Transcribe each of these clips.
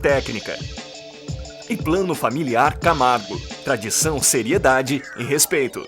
técnica. E Plano Familiar Camargo. Tradição, seriedade e respeito.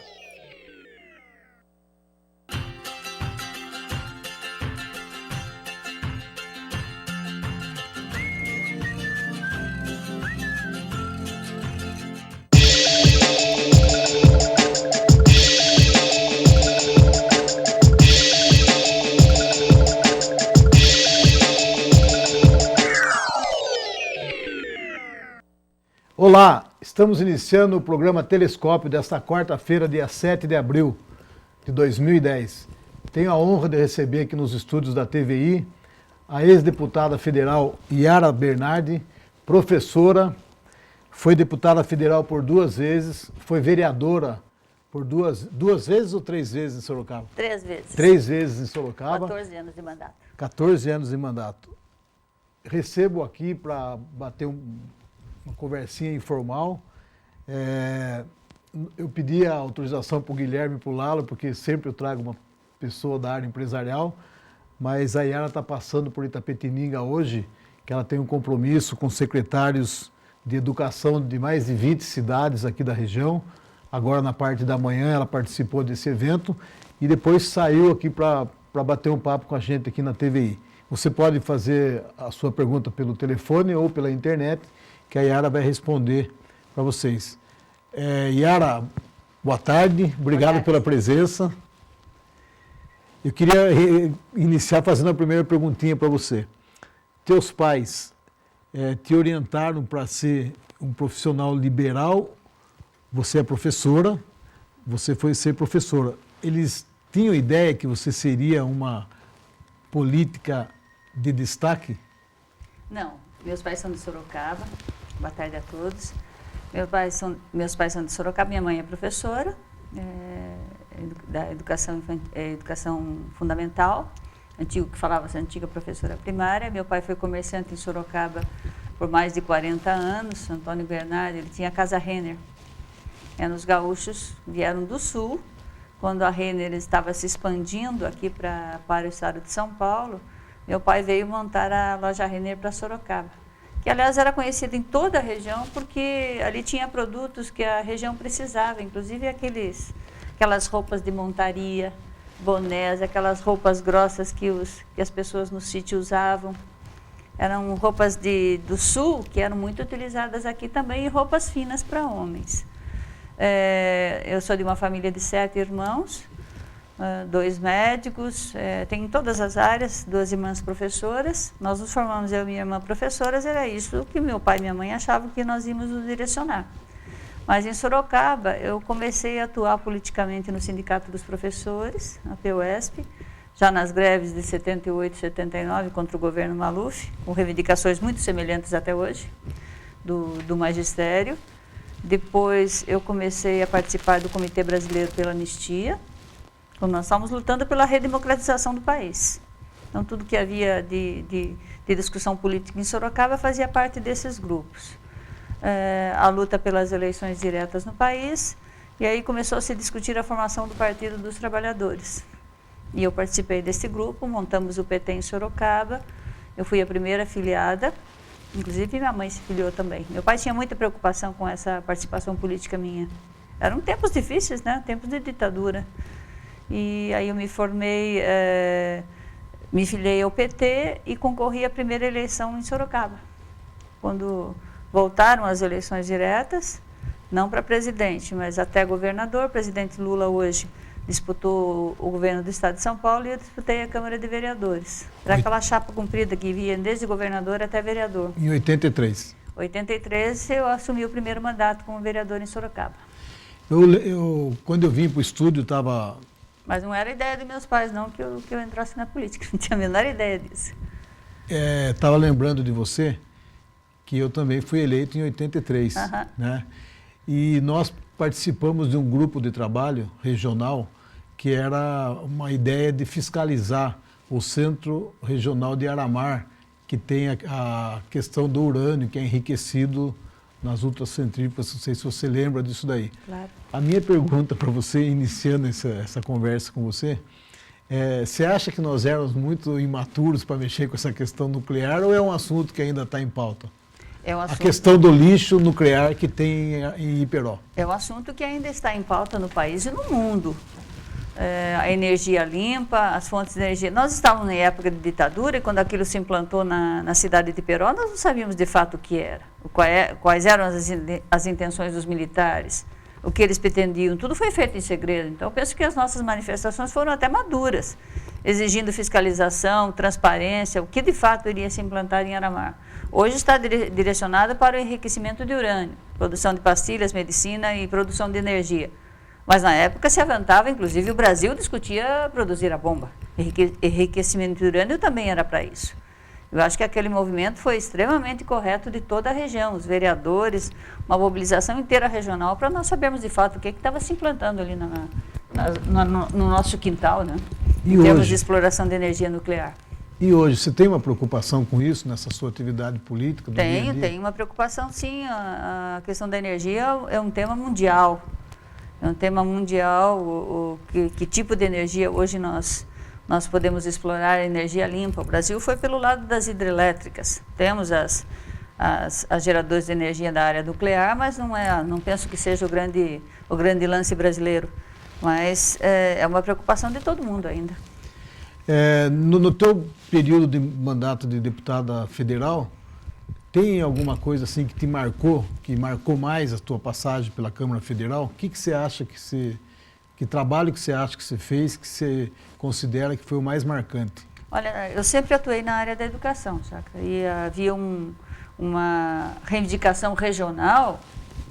Olá, estamos iniciando o programa Telescópio desta quarta-feira, dia 7 de abril de 2010. Tenho a honra de receber aqui nos estúdios da TVI a ex-deputada federal Yara Bernardi, professora, foi deputada federal por 2 vezes, foi vereadora por duas vezes ou 3 vezes em Sorocaba? 3 vezes. 3 vezes em Sorocaba. 14 anos de mandato. 14 anos de mandato. Recebo aqui para bater uma conversinha informal. Eu pedi a autorização para o Guilherme e para o Lalo, porque sempre eu trago uma pessoa da área empresarial, mas a Yara está passando por Itapetininga hoje, que ela tem um compromisso com secretários de educação de mais de 20 cidades aqui da região. Agora, na parte da manhã, ela participou desse evento e depois saiu aqui para bater um papo com a gente aqui na TVI. Você pode fazer a sua pergunta pelo telefone ou pela internet, que a Yara vai responder para vocês. Yara, boa tarde, obrigado pela presença. Eu queria iniciar fazendo a primeira perguntinha para você. Teus pais te orientaram para ser um profissional liberal, você é professora, você foi ser professora. Eles tinham ideia que você seria uma política de destaque? Não, meus pais são de Sorocaba. Boa tarde a todos. Meus pais são de Sorocaba, minha mãe é professora da educação fundamental, antigo que falava-se antiga professora primária. Meu pai foi comerciante em Sorocaba por mais de 40 anos, Antônio Bernardi, ele tinha a Casa Renner. Os gaúchos vieram do sul, quando a Renner estava se expandindo aqui para o estado de São Paulo, meu pai veio montar a loja Renner para Sorocaba, que aliás era conhecida em toda a região, porque ali tinha produtos que a região precisava, inclusive aquelas roupas de montaria, bonés, aquelas roupas grossas que as pessoas no sítio usavam. Eram roupas do sul, que eram muito utilizadas aqui também, e roupas finas para homens. Eu sou de uma família de 7 irmãos, 2 médicos, tem em todas as áreas, 2 irmãs professoras. Nós nos formamos, eu e minha irmã professoras, era isso que meu pai e minha mãe achavam que nós íamos nos direcionar. Mas em Sorocaba, eu comecei a atuar politicamente no Sindicato dos Professores, a PUESP, já nas greves de 78 e 79 contra o governo Maluf, com reivindicações muito semelhantes até hoje, do magistério. Depois eu comecei a participar do Comitê Brasileiro pela Anistia, quando nós estávamos lutando pela redemocratização do país. Então, tudo que havia de discussão política em Sorocaba fazia parte desses grupos. A luta pelas eleições diretas no país, e aí começou a se discutir a formação do Partido dos Trabalhadores. E eu participei desse grupo, montamos o PT em Sorocaba, eu fui a primeira filiada, inclusive minha mãe se filiou também. Meu pai tinha muita preocupação com essa participação política minha. Eram tempos difíceis, né? Tempos de ditadura. E aí eu me formei, me filiei ao PT e concorri à primeira eleição em Sorocaba. Quando voltaram as eleições diretas, não para presidente, mas até governador. O presidente Lula hoje disputou o governo do estado de São Paulo e eu disputei a Câmara de Vereadores. Era aquela chapa comprida que via desde governador até vereador. Em 83? Em 83 eu assumi o primeiro mandato como vereador em Sorocaba. Quando eu vim para o estúdio, estava... Mas não era ideia dos meus pais, não, que eu entrasse na política. Não tinha a menor ideia disso. Estava lembrando de você que eu também fui eleito em 83, né? E nós participamos de um grupo de trabalho regional que era uma ideia de fiscalizar o Centro Regional de Aramar, que tem a questão do urânio, que é enriquecido nas ultracentrífugas. Não sei se você lembra disso daí. Claro. A minha pergunta para você, iniciando essa conversa com você, você acha que nós éramos muito imaturos para mexer com essa questão nuclear ou é um assunto que ainda está em pauta? a questão do lixo nuclear que tem em Iperó. É um assunto que ainda está em pauta no país e no mundo. A energia limpa, as fontes de energia. Nós estávamos em época de ditadura e quando aquilo se implantou na cidade de Iperó, nós não sabíamos de fato o que era, quais eram as intenções dos militares, o que eles pretendiam. Tudo foi feito em segredo. Então, eu penso que as nossas manifestações foram até maduras, exigindo fiscalização, transparência, o que de fato iria se implantar em Aramar. Hoje está direcionada para o enriquecimento de urânio, produção de pastilhas, medicina e produção de energia. Mas na época se aventava, inclusive o Brasil discutia produzir a bomba. Enriquecimento de urânio também era para isso. Eu acho que aquele movimento foi extremamente correto de toda a região, os vereadores, uma mobilização inteira regional para nós sabermos de fato o que estava se implantando ali no nosso quintal, né? Em termos de exploração de energia nuclear. E hoje, você tem uma preocupação com isso, nessa sua atividade política? Tenho uma preocupação, sim. A questão da energia é um tema mundial. É um tema mundial, que tipo de energia hoje nós podemos explorar, energia limpa. O Brasil foi pelo lado das hidrelétricas. Temos as geradores de energia da área nuclear, mas não penso que seja o grande lance brasileiro. Mas é uma preocupação de todo mundo ainda. No teu período de mandato de deputada federal, tem alguma coisa assim que marcou mais a tua passagem pela Câmara Federal? O que você acha que trabalho que você acha que você fez, que você considera que foi o mais marcante? Olha, eu sempre atuei na área da educação, Chacra, e havia uma reivindicação regional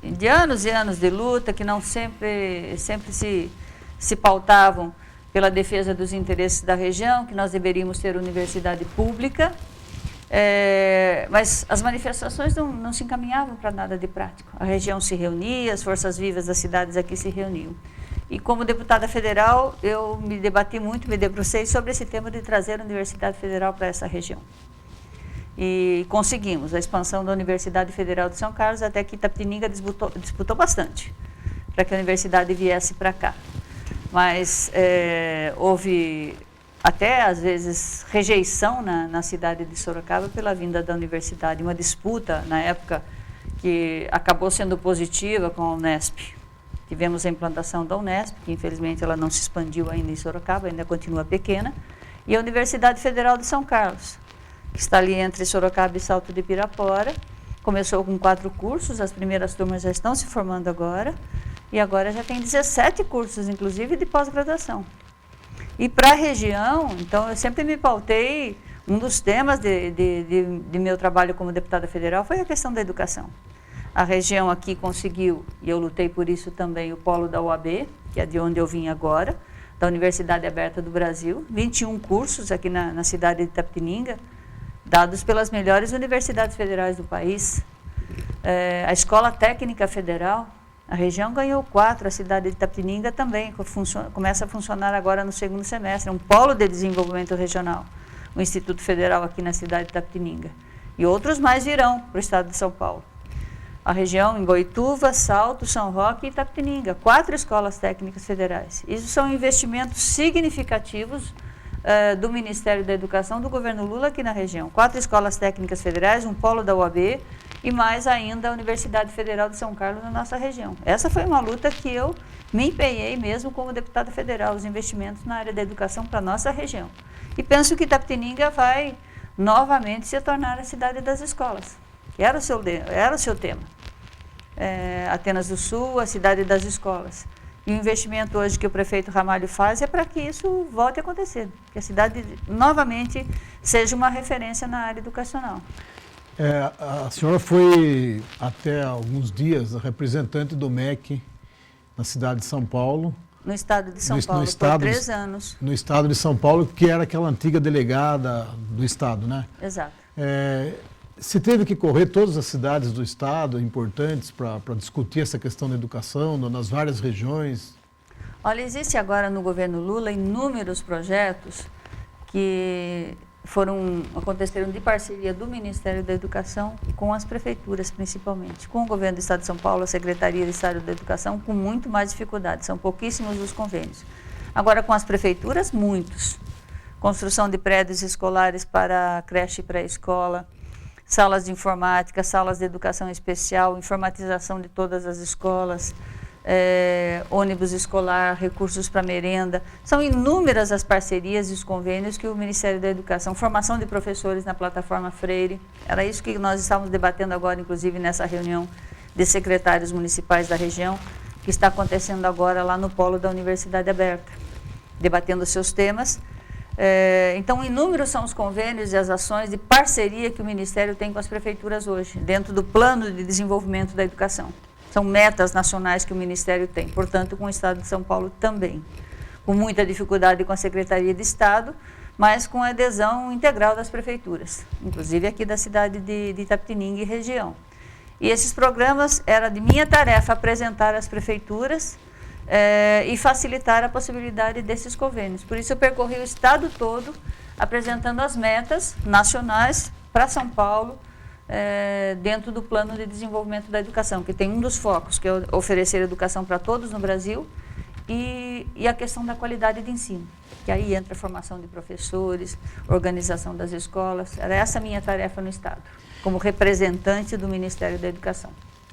de anos e anos de luta que não sempre se pautavam pela defesa dos interesses da região, que nós deveríamos ter universidade pública. Mas as manifestações não se encaminhavam para nada de prático. A região se reunia, as forças vivas das cidades aqui se reuniam. E como deputada federal, eu me debati muito, me debrucei sobre esse tema de trazer a Universidade Federal para essa região. E conseguimos a expansão da Universidade Federal de São Carlos, até que Itapetininga disputou bastante para que a universidade viesse para cá. Mas houve até, às vezes, rejeição na cidade de Sorocaba pela vinda da universidade. Uma disputa, na época, que acabou sendo positiva com a Unesp. Tivemos a implantação da Unesp, que infelizmente ela não se expandiu ainda em Sorocaba, ainda continua pequena. E a Universidade Federal de São Carlos, que está ali entre Sorocaba e Salto de Pirapora. Começou com 4 cursos, as primeiras turmas já estão se formando agora. E agora já tem 17 cursos, inclusive, de pós-graduação. E para a região, então, eu sempre me pautei, um dos temas de meu trabalho como deputada federal foi a questão da educação. A região aqui conseguiu, e eu lutei por isso também, o polo da UAB, que é de onde eu vim agora, da Universidade Aberta do Brasil, 21 cursos aqui na cidade de Itapetininga, dados pelas melhores universidades federais do país. A Escola Técnica Federal, a região ganhou 4, a cidade de Itapetininga também começa a funcionar agora no segundo semestre, um polo de desenvolvimento regional, o Instituto Federal aqui na cidade de Itapetininga. E outros mais virão para o estado de São Paulo. A região em Boituva, Salto, São Roque e Itapetininga, 4 escolas técnicas federais. Isso são investimentos significativos do Ministério da Educação do governo Lula aqui na região. 4 escolas técnicas federais, um polo da UAB, e mais ainda a Universidade Federal de São Carlos na nossa região. Essa foi uma luta que eu me empenhei mesmo como deputada federal, os investimentos na área da educação para a nossa região. E penso que Itapetininga vai novamente se tornar a cidade das escolas, que era o seu tema. Atenas do Sul, a cidade das escolas. E o investimento hoje que o prefeito Ramalho faz é para que isso volte a acontecer, que a cidade novamente seja uma referência na área educacional. A senhora foi, até alguns dias, a representante do MEC na cidade de São Paulo. No estado de São Paulo, por 3 anos. No estado de São Paulo, que era aquela antiga delegada do estado, né? Exato. Você teve que correr todas as cidades do estado importantes para discutir essa questão da educação nas várias regiões? Olha, existe agora no governo Lula inúmeros projetos que aconteceram de parceria do Ministério da Educação com as prefeituras, principalmente. Com o governo do Estado de São Paulo, a Secretaria de Estado da Educação, com muito mais dificuldade. São pouquíssimos os convênios. Agora, com as prefeituras, muitos. Construção de prédios escolares para creche e pré-escola, salas de informática, salas de educação especial, informatização de todas as escolas, ônibus escolar, recursos para merenda. São inúmeras as parcerias e os convênios que o Ministério da Educação, formação de professores na plataforma Freire, era isso que nós estávamos debatendo agora, inclusive nessa reunião de secretários municipais da região, que está acontecendo agora lá no polo da Universidade Aberta, debatendo seus temas. Então, inúmeros são os convênios e as ações de parceria que o Ministério tem com as prefeituras hoje, dentro do plano de desenvolvimento da educação. São metas nacionais que o Ministério tem, portanto, com o Estado de São Paulo também. Com muita dificuldade com a Secretaria de Estado, mas com a adesão integral das prefeituras, inclusive aqui da cidade de Itapetininga e região. E esses programas, era de minha tarefa apresentar às prefeituras e facilitar a possibilidade desses convênios. Por isso eu percorri o estado todo, apresentando as metas nacionais para São Paulo, dentro do plano de desenvolvimento da educação, que tem um dos focos, que é oferecer educação para todos no Brasil, e a questão da qualidade de ensino, que aí entra a formação de professores, organização das escolas. Era essa a minha tarefa no Estado, como representante do Ministério da Educação.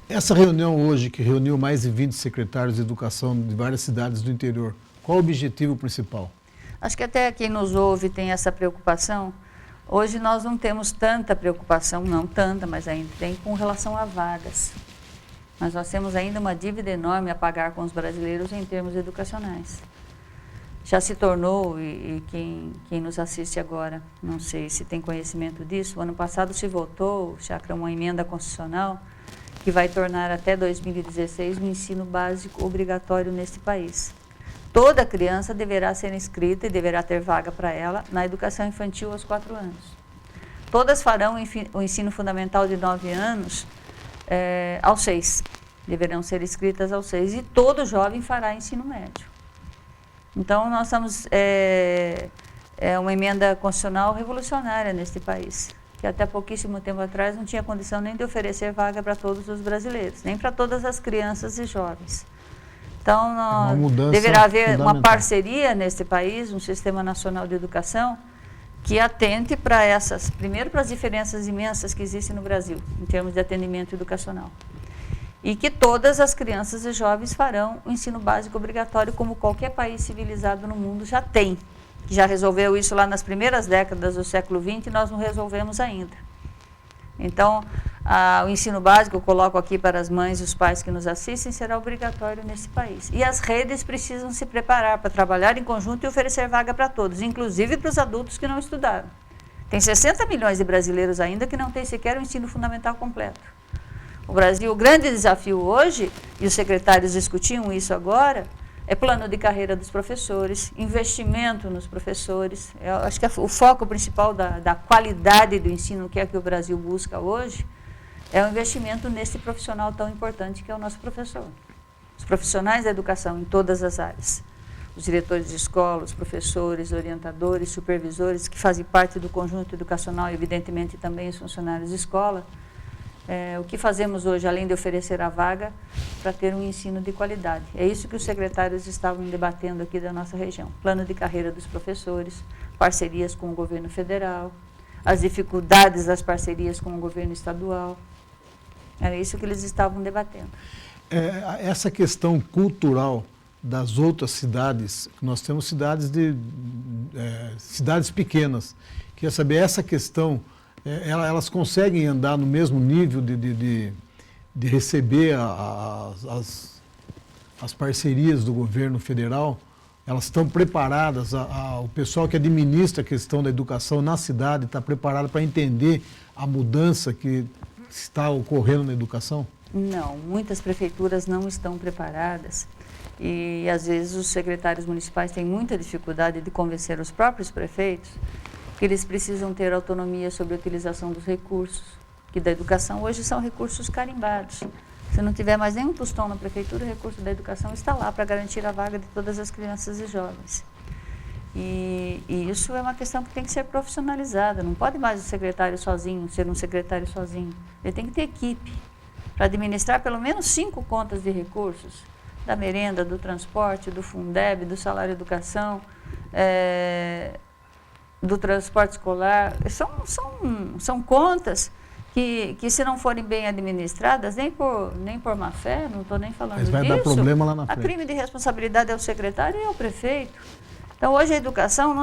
Essa reunião hoje, que reuniu mais de 20 secretários de educação de várias cidades do interior, qual o objetivo principal? Acho que até quem nos ouve tem essa preocupação. Hoje nós não temos tanta preocupação, não tanta, mas ainda tem, com relação a vagas. Mas nós temos ainda uma dívida enorme a pagar com os brasileiros em termos educacionais. Já se tornou, e quem nos assiste agora, não sei se tem conhecimento disso, o ano passado se votou, Chacra, uma emenda constitucional que vai tornar até 2016 o ensino básico obrigatório neste país. Toda criança deverá ser inscrita e deverá ter vaga para ela na educação infantil aos 4 anos. Todas farão o ensino fundamental de 9 anos aos 6. Deverão ser inscritas aos 6. E todo jovem fará ensino médio. Então, nós estamos... uma emenda constitucional revolucionária neste país, que até pouquíssimo tempo atrás não tinha condição nem de oferecer vaga para todos os brasileiros, nem para todas as crianças e jovens. Então, deverá haver uma parceria neste país, um Sistema Nacional de Educação, que atente para primeiro para as diferenças imensas que existem no Brasil, em termos de atendimento educacional. E que todas as crianças e jovens farão o ensino básico obrigatório, como qualquer país civilizado no mundo já tem. Que já resolveu isso lá nas primeiras décadas do século XX e nós não resolvemos ainda. Então, o ensino básico, eu coloco aqui para as mães e os pais que nos assistem, será obrigatório nesse país. E as redes precisam se preparar para trabalhar em conjunto e oferecer vaga para todos, inclusive para os adultos que não estudaram. Tem 60 milhões de brasileiros ainda que não têm sequer o ensino fundamental completo. O Brasil, o grande desafio hoje, e os secretários discutiam isso agora, é plano de carreira dos professores, investimento nos professores. Eu acho que o foco principal da qualidade do ensino, que é que o Brasil busca hoje, é o investimento nesse profissional tão importante que é o nosso professor. Os profissionais da educação em todas as áreas. Os diretores de escola, os professores, orientadores, supervisores, que fazem parte do conjunto educacional, e evidentemente também os funcionários de escola. O que fazemos hoje, além de oferecer a vaga, para ter um ensino de qualidade. É isso que os secretários estavam debatendo aqui da nossa região. Plano de carreira dos professores, parcerias com o governo federal, as dificuldades das parcerias com o governo estadual. Era isso que eles estavam debatendo. Essa questão cultural das outras cidades, nós temos cidades cidades pequenas. Queria saber essa questão... elas conseguem andar no mesmo nível de receber as parcerias do governo federal? Elas estão preparadas, o pessoal que administra a questão da educação na cidade está preparado para entender a mudança que está ocorrendo na educação? Não, muitas prefeituras não estão preparadas e às vezes os secretários municipais têm muita dificuldade de convencer os próprios prefeitos que eles precisam ter autonomia sobre a utilização dos recursos, que da educação hoje são recursos carimbados. Se não tiver mais nenhum tostão na prefeitura, o recurso da educação está lá para garantir a vaga de todas as crianças e jovens. E isso é uma questão que tem que ser profissionalizada. Não pode mais o secretário sozinho ser um secretário sozinho. Ele tem que ter equipe para administrar pelo menos 5 contas de recursos, da merenda, do transporte, do Fundeb, do salário educação, do transporte escolar. São contas que se não forem bem administradas, nem por má fé, não estou nem falando disso. Mas vai dar problema lá na A frente. crime de responsabilidade é o secretário e é o prefeito. Então, hoje a educação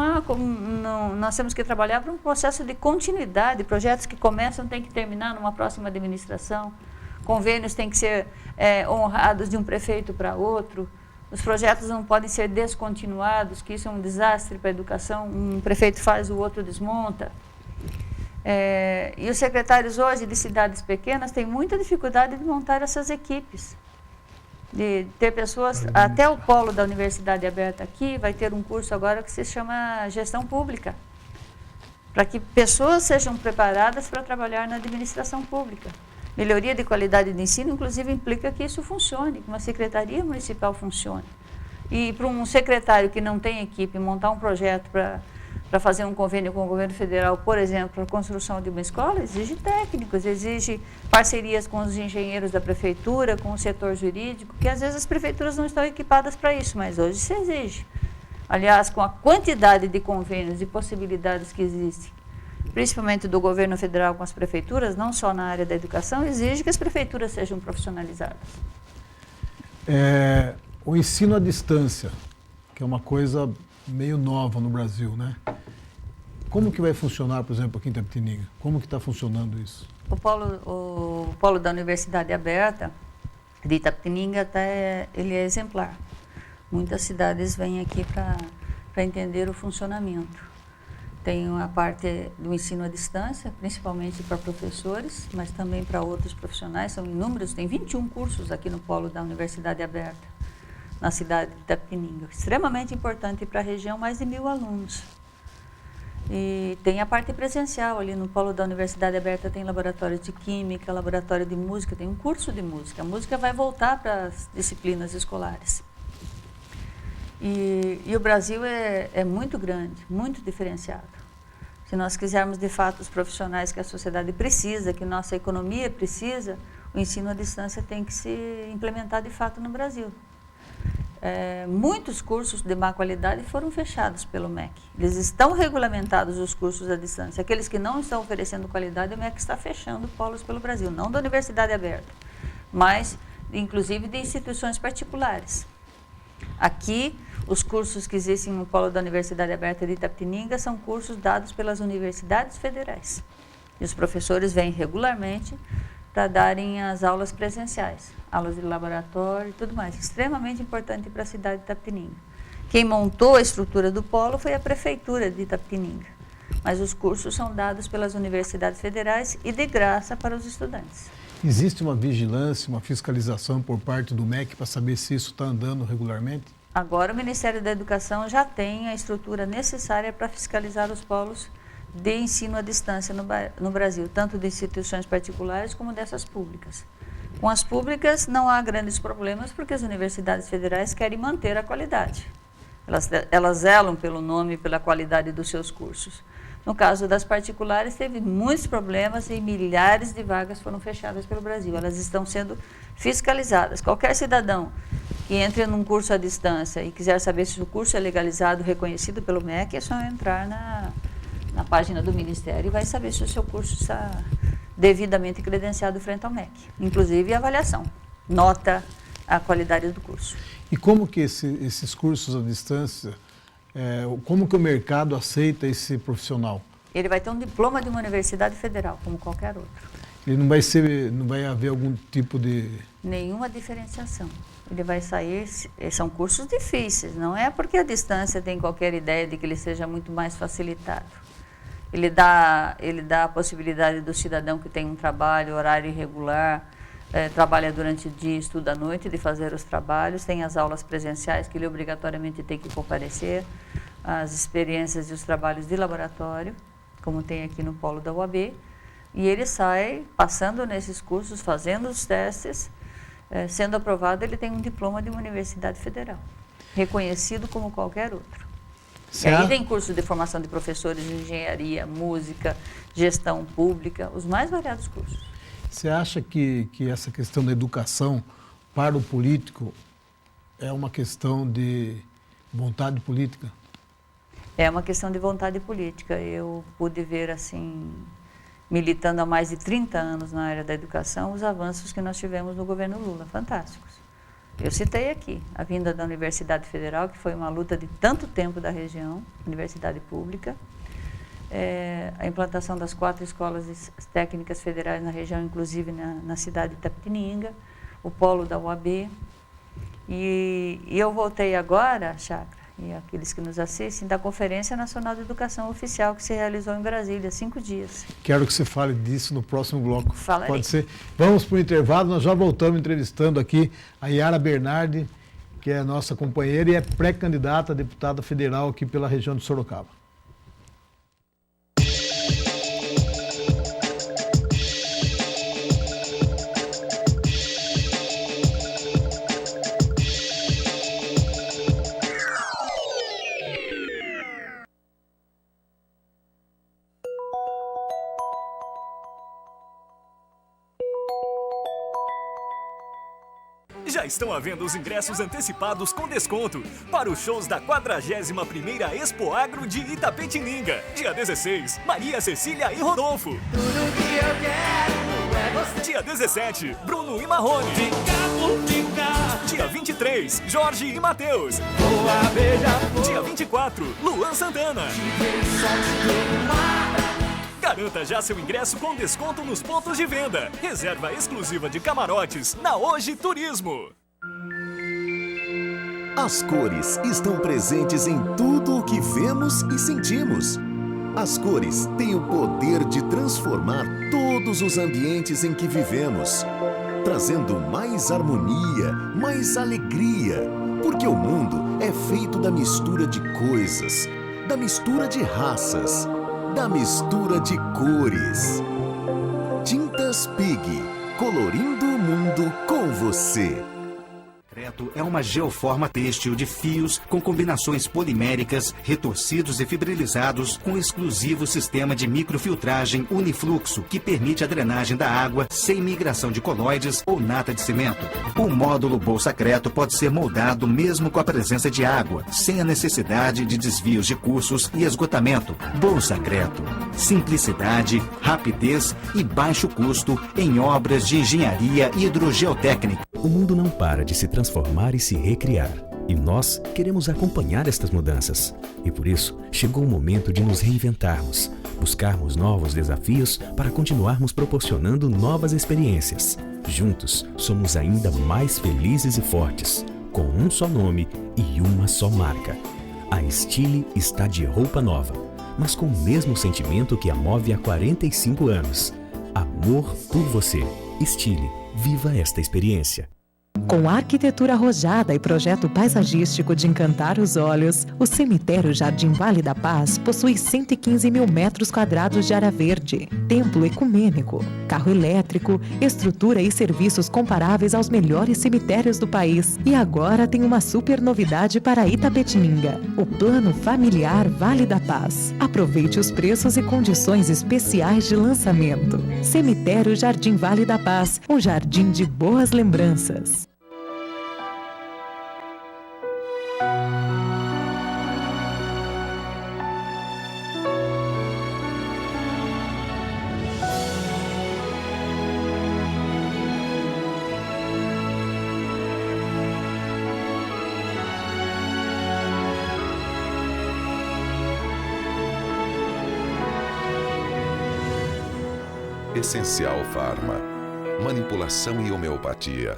nós temos que trabalhar para um processo de continuidade. Projetos que começam têm que terminar numa próxima administração. Convênios têm que ser honrados de um prefeito para outro. Os projetos não podem ser descontinuados, que isso é um desastre para a educação. Um prefeito faz, o outro desmonta. E os secretários hoje de cidades pequenas têm muita dificuldade de montar essas equipes. De ter pessoas, até o polo da Universidade Aberta aqui vai ter um curso agora que se chama Gestão Pública, para que pessoas sejam preparadas para trabalhar na administração pública. Melhoria de qualidade de ensino, inclusive, implica que isso funcione, que uma secretaria municipal funcione. E para um secretário que não tem equipe, montar um projeto para fazer um convênio com o governo federal, por exemplo, para a construção de uma escola, exige técnicos, exige parcerias com os engenheiros da prefeitura, com o setor jurídico, que às vezes as prefeituras não estão equipadas para isso, mas hoje se exige. Aliás, com a quantidade de convênios e possibilidades que existem, principalmente do governo federal com as prefeituras, não só na área da educação, exige que as prefeituras sejam profissionalizadas. O ensino à distância, que é uma coisa meio nova no Brasil, né? Como que vai funcionar, por exemplo, aqui em Itapetininga? Como que está funcionando isso? O polo da Universidade Aberta de Itapetininga ele é exemplar. Muitas cidades vêm aqui para entender o funcionamento. Tem a parte do ensino à distância, principalmente para professores, mas também para outros profissionais, são inúmeros, tem 21 cursos aqui no polo da Universidade Aberta, na cidade de Itapetininga. Extremamente importante para a região, mais de 1.000 alunos. E tem a parte presencial ali no polo da Universidade Aberta, tem laboratório de química, laboratório de música, tem um curso de música. A música vai voltar para as disciplinas escolares. E o Brasil é muito grande, muito diferenciado. Se nós quisermos, de fato, os profissionais que a sociedade precisa, que nossa economia precisa, o ensino à distância tem que se implementar, de fato, no Brasil. Muitos cursos de má qualidade foram fechados pelo MEC. Eles estão regulamentados, os cursos à distância. Aqueles que não estão oferecendo qualidade, o MEC está fechando polos pelo Brasil, não da Universidade Aberta, mas, inclusive, de instituições particulares. Aqui, os cursos que existem no polo da Universidade Aberta de Itapetininga são cursos dados pelas universidades federais. E os professores vêm regularmente para darem as aulas presenciais, aulas de laboratório e tudo mais. Extremamente importante para a cidade de Itapetininga. Quem montou a estrutura do polo foi a prefeitura de Itapetininga, mas os cursos são dados pelas universidades federais e de graça para os estudantes. Existe uma vigilância, uma fiscalização por parte do MEC para saber se isso está andando regularmente? Agora o Ministério da Educação já tem a estrutura necessária para fiscalizar os polos de ensino à distância no Brasil, tanto de instituições particulares como dessas públicas. Com as públicas não há grandes problemas, porque as universidades federais querem manter a qualidade. Elas zelam pelo nome e pela qualidade dos seus cursos. No caso das particulares, teve muitos problemas e milhares de vagas foram fechadas pelo Brasil. Elas estão sendo fiscalizadas. Qualquer cidadão que entre num curso à distância e quiser saber se o curso é legalizado, reconhecido pelo MEC, é só entrar na página do Ministério e vai saber se o seu curso está devidamente credenciado frente ao MEC. Inclusive a avaliação, nota a qualidade do curso. E como que esses cursos à distância, como que o mercado aceita esse profissional? Ele vai ter um diploma de uma universidade federal, como qualquer outro. Ele não vai haver algum tipo de... Nenhuma diferenciação. Ele vai sair, são cursos difíceis, não é porque a distância tem qualquer ideia de que ele seja muito mais facilitado. Ele dá a possibilidade do cidadão que tem um trabalho, horário irregular, trabalha durante o dia, estuda à noite, de fazer os trabalhos, tem as aulas presenciais que ele obrigatoriamente tem que comparecer, as experiências e os trabalhos de laboratório, como tem aqui no polo da UAB, e ele sai passando nesses cursos, fazendo os testes, sendo aprovado, ele tem um diploma de uma universidade federal, reconhecido como qualquer outro. E aí tem curso de formação de professores de engenharia, música, gestão pública, os mais variados cursos. Você acha que essa questão da educação para o político é uma questão de vontade política? É uma questão de vontade política. Eu pude ver, assim, militando há mais de 30 anos na área da educação, os avanços que nós tivemos no governo Lula, fantásticos. Eu citei aqui a vinda da Universidade Federal, que foi uma luta de tanto tempo da região, universidade pública, a implantação das 4 escolas técnicas federais na região, inclusive na cidade de Itapetininga, o polo da UAB. E eu voltei agora, Chacra, e aqueles que nos assistem, da Conferência Nacional de Educação Oficial, que se realizou em Brasília, 5 dias. Quero que você fale disso no próximo bloco. Falarei. Pode ser? Vamos para o intervalo, nós já voltamos entrevistando aqui a Yara Bernardi, que é nossa companheira e é pré-candidata a deputada federal aqui pela região de Sorocaba. Já estão à venda os ingressos antecipados com desconto para os shows da 41ª Expo Agro de Itapetininga. Dia 16, Maria Cecília e Rodolfo. Tudo que eu quero é você. Dia 17, Bruno e Marrone. Ficar por ficar. Dia 23, Jorge e Matheus. Boa beija-flor. Dia 24, Luan Santana. Só te queimar. Garanta já seu ingresso com desconto nos pontos de venda. Reserva exclusiva de camarotes na Hoje Turismo. As cores estão presentes em tudo o que vemos e sentimos. As cores têm o poder de transformar todos os ambientes em que vivemos, trazendo mais harmonia, mais alegria, porque o mundo é feito da mistura de coisas, da mistura de raças, da mistura de cores. Tintas Pig, colorindo o mundo com você. Concreto é uma geoforma têxtil de fios com combinações poliméricas, retorcidos e fibrilizados com exclusivo sistema de microfiltragem unifluxo que permite a drenagem da água sem migração de colóides ou nata de cimento. O módulo Bolsacreto pode ser moldado mesmo com a presença de água, sem a necessidade de desvios de cursos e esgotamento. Bolsacreto. Simplicidade, rapidez e baixo custo em obras de engenharia hidrogeotécnica. O mundo não para de se transformar e se recriar. E nós queremos acompanhar estas mudanças. E por isso, chegou o momento de nos reinventarmos, buscarmos novos desafios para continuarmos proporcionando novas experiências. Juntos, somos ainda mais felizes e fortes, com um só nome e uma só marca. A Stile está de roupa nova, mas com o mesmo sentimento que a move há 45 anos. Amor por você. Stile. Viva esta experiência. Com arquitetura arrojada e projeto paisagístico de encantar os olhos, o cemitério Jardim Vale da Paz possui 115 mil metros quadrados de área verde, templo ecumênico, carro elétrico, estrutura e serviços comparáveis aos melhores cemitérios do país. E agora tem uma super novidade para Itapetininga, o Plano Familiar Vale da Paz. Aproveite os preços e condições especiais de lançamento. Cemitério Jardim Vale da Paz, um jardim de boas lembranças. Essencial Farma. Manipulação e homeopatia.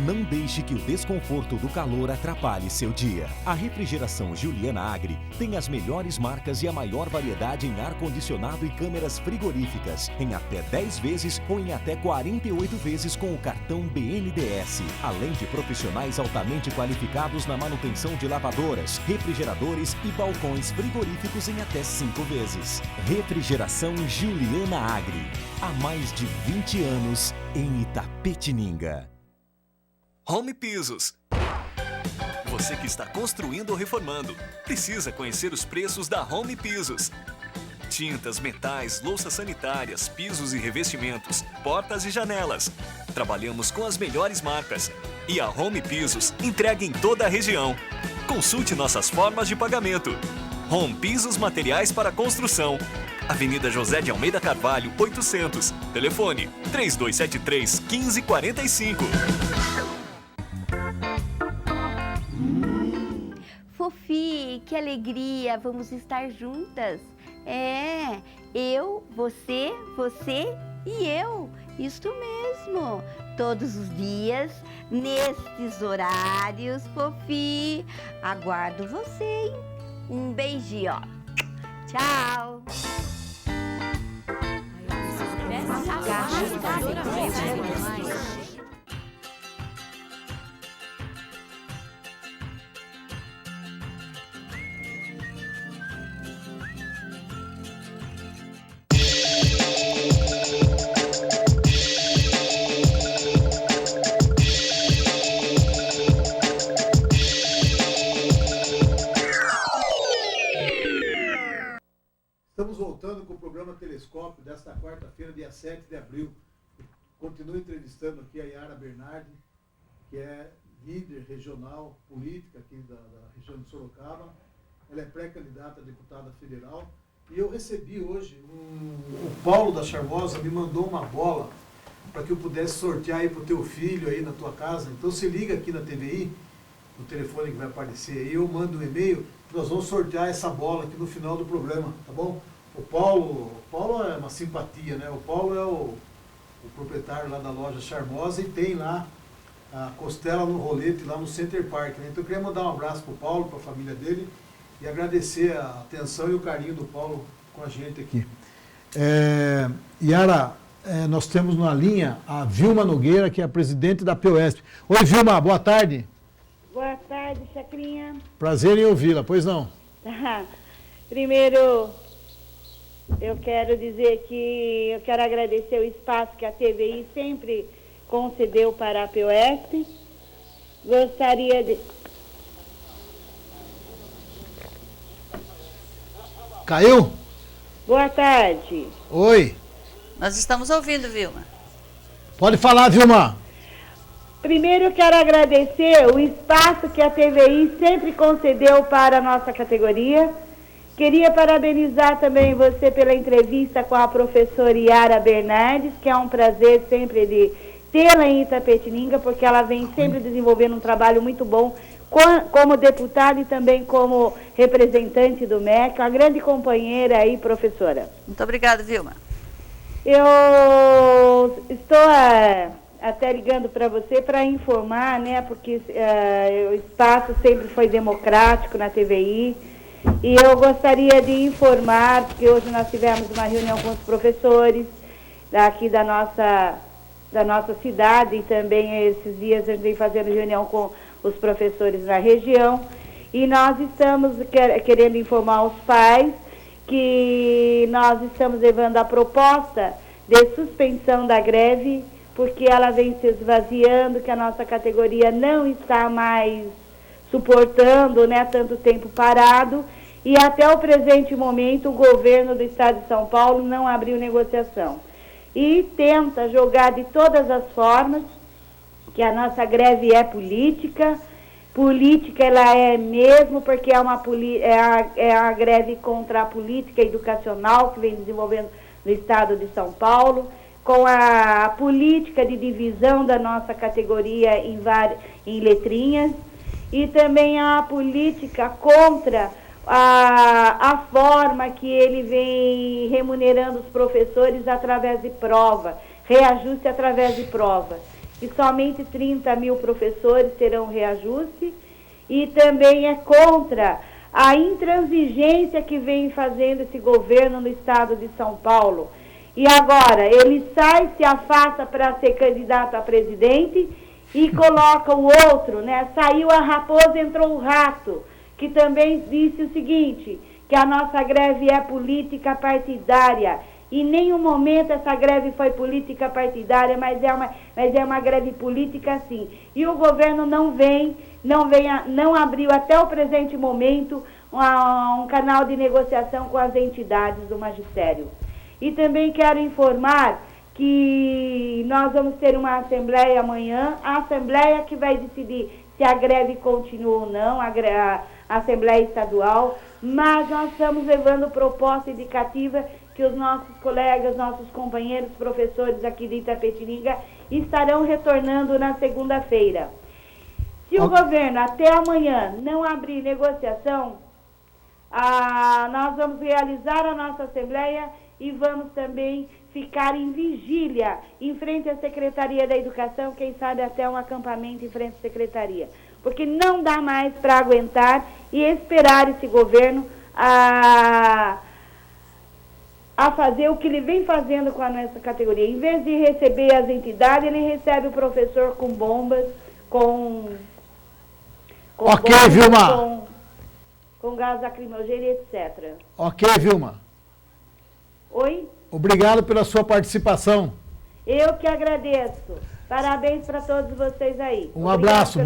Não deixe que o desconforto do calor atrapalhe seu dia. A refrigeração Juliana Agri tem as melhores marcas e a maior variedade em ar-condicionado e câmeras frigoríficas, em até 10 vezes ou em até 48 vezes com o cartão BNDES. Além de profissionais altamente qualificados na manutenção de lavadoras, refrigeradores e balcões frigoríficos em até 5 vezes. Refrigeração Juliana Agri. Há mais de 20 anos em Itapetininga. Home Pisos. Você que está construindo ou reformando, precisa conhecer os preços da Home Pisos. Tintas, metais, louças sanitárias, pisos e revestimentos, portas e janelas. Trabalhamos com as melhores marcas. E a Home Pisos entrega em toda a região. Consulte nossas formas de pagamento. Home Pisos Materiais para Construção. Avenida José de Almeida Carvalho, 800. Telefone 3273-1545. Fofi, que alegria, vamos estar juntas. Eu, você e eu, isto mesmo. Todos os dias, nestes horários, Fofi. Aguardo você, hein? Um beijinho, ó. Tchau. Estamos voltando com o programa Telescópio desta quarta-feira, dia 7 de abril. Continuo entrevistando aqui a Yara Bernardi, que é líder regional política aqui da região de Sorocaba. Ela é pré-candidata a deputada federal. E eu recebi hoje, o Paulo da Charmosa me mandou uma bola para que eu pudesse sortear aí para o teu filho aí na tua casa. Então se liga aqui na TVI, no telefone que vai aparecer aí, eu mando um e-mail, nós vamos sortear essa bola aqui no final do programa, tá bom? O Paulo é uma simpatia, né? O Paulo é o proprietário lá da loja Charmosa e tem lá a costela no rolete lá no Center Park, né? Então eu queria mandar um abraço pro Paulo, para a família dele e agradecer a atenção e o carinho do Paulo com a gente aqui. Yara, nós temos na linha a Vilma Nogueira, que é a presidente da POESP. Oi, Vilma, boa tarde. Boa tarde, Chacrinha. Prazer em ouvi-la, pois não? Primeiro, eu quero dizer que eu quero agradecer o espaço que a TVI sempre concedeu para a POESP. Gostaria de... Caiu? Boa tarde. Oi. Nós estamos ouvindo, Vilma. Pode falar, Vilma. Primeiro, eu quero agradecer o espaço que a TVI sempre concedeu para a nossa categoria. Queria parabenizar também você pela entrevista com a professora Yara Bernardes, que é um prazer sempre de tê-la em Itapetininga, porque ela vem sempre desenvolvendo um trabalho muito bom como deputada e também como representante do MEC, uma grande companheira aí, professora. Muito obrigada, Vilma. Eu estou até ligando para você para informar, né, porque o espaço sempre foi democrático na TVI, e eu gostaria de informar, porque hoje nós tivemos uma reunião com os professores daqui da nossa cidade, e também esses dias a gente vem fazendo reunião com os professores na região, e nós estamos querendo informar os pais que nós estamos levando a proposta de suspensão da greve, porque ela vem se esvaziando, que a nossa categoria não está mais suportando, né, tanto tempo parado, e até o presente momento o governo do estado de São Paulo não abriu negociação. E tenta jogar de todas as formas que a nossa greve é política. Política ela é mesmo, porque é a greve contra a política educacional que vem desenvolvendo no estado de São Paulo, com a política de divisão da nossa categoria em letrinhas, e também a política contra a forma que ele vem remunerando os professores através de prova, reajuste através de prova. E somente 30 mil professores terão reajuste, e também é contra a intransigência que vem fazendo esse governo no estado de São Paulo. E agora, ele se afasta para ser candidato a presidente e coloca o outro, né? Saiu a raposa, entrou o rato, que também disse o seguinte, que a nossa greve é política partidária. Em nenhum momento essa greve foi política partidária, mas é uma greve política sim. E o governo não abriu até o presente momento um canal de negociação com as entidades do magistério. E também quero informar que nós vamos ter uma assembleia amanhã, a assembleia que vai decidir se a greve continua ou não, a assembleia estadual, mas nós estamos levando proposta indicativa que os nossos colegas, nossos companheiros professores aqui de Itapetininga estarão retornando na segunda-feira. Se o governo até amanhã não abrir negociação, nós vamos realizar a nossa assembleia e vamos também ficar em vigília em frente à Secretaria da Educação, quem sabe até um acampamento em frente à Secretaria. Porque não dá mais para aguentar e esperar esse governo a fazer o que ele vem fazendo com a nossa categoria. Em vez de receber as entidades, ele recebe o professor com bombas, com ok, bombas, Vilma. Com gás lacrimogêneo, etc. Ok, Vilma. Oi? Obrigado pela sua participação. Eu que agradeço. Parabéns para todos vocês aí. Um abraço.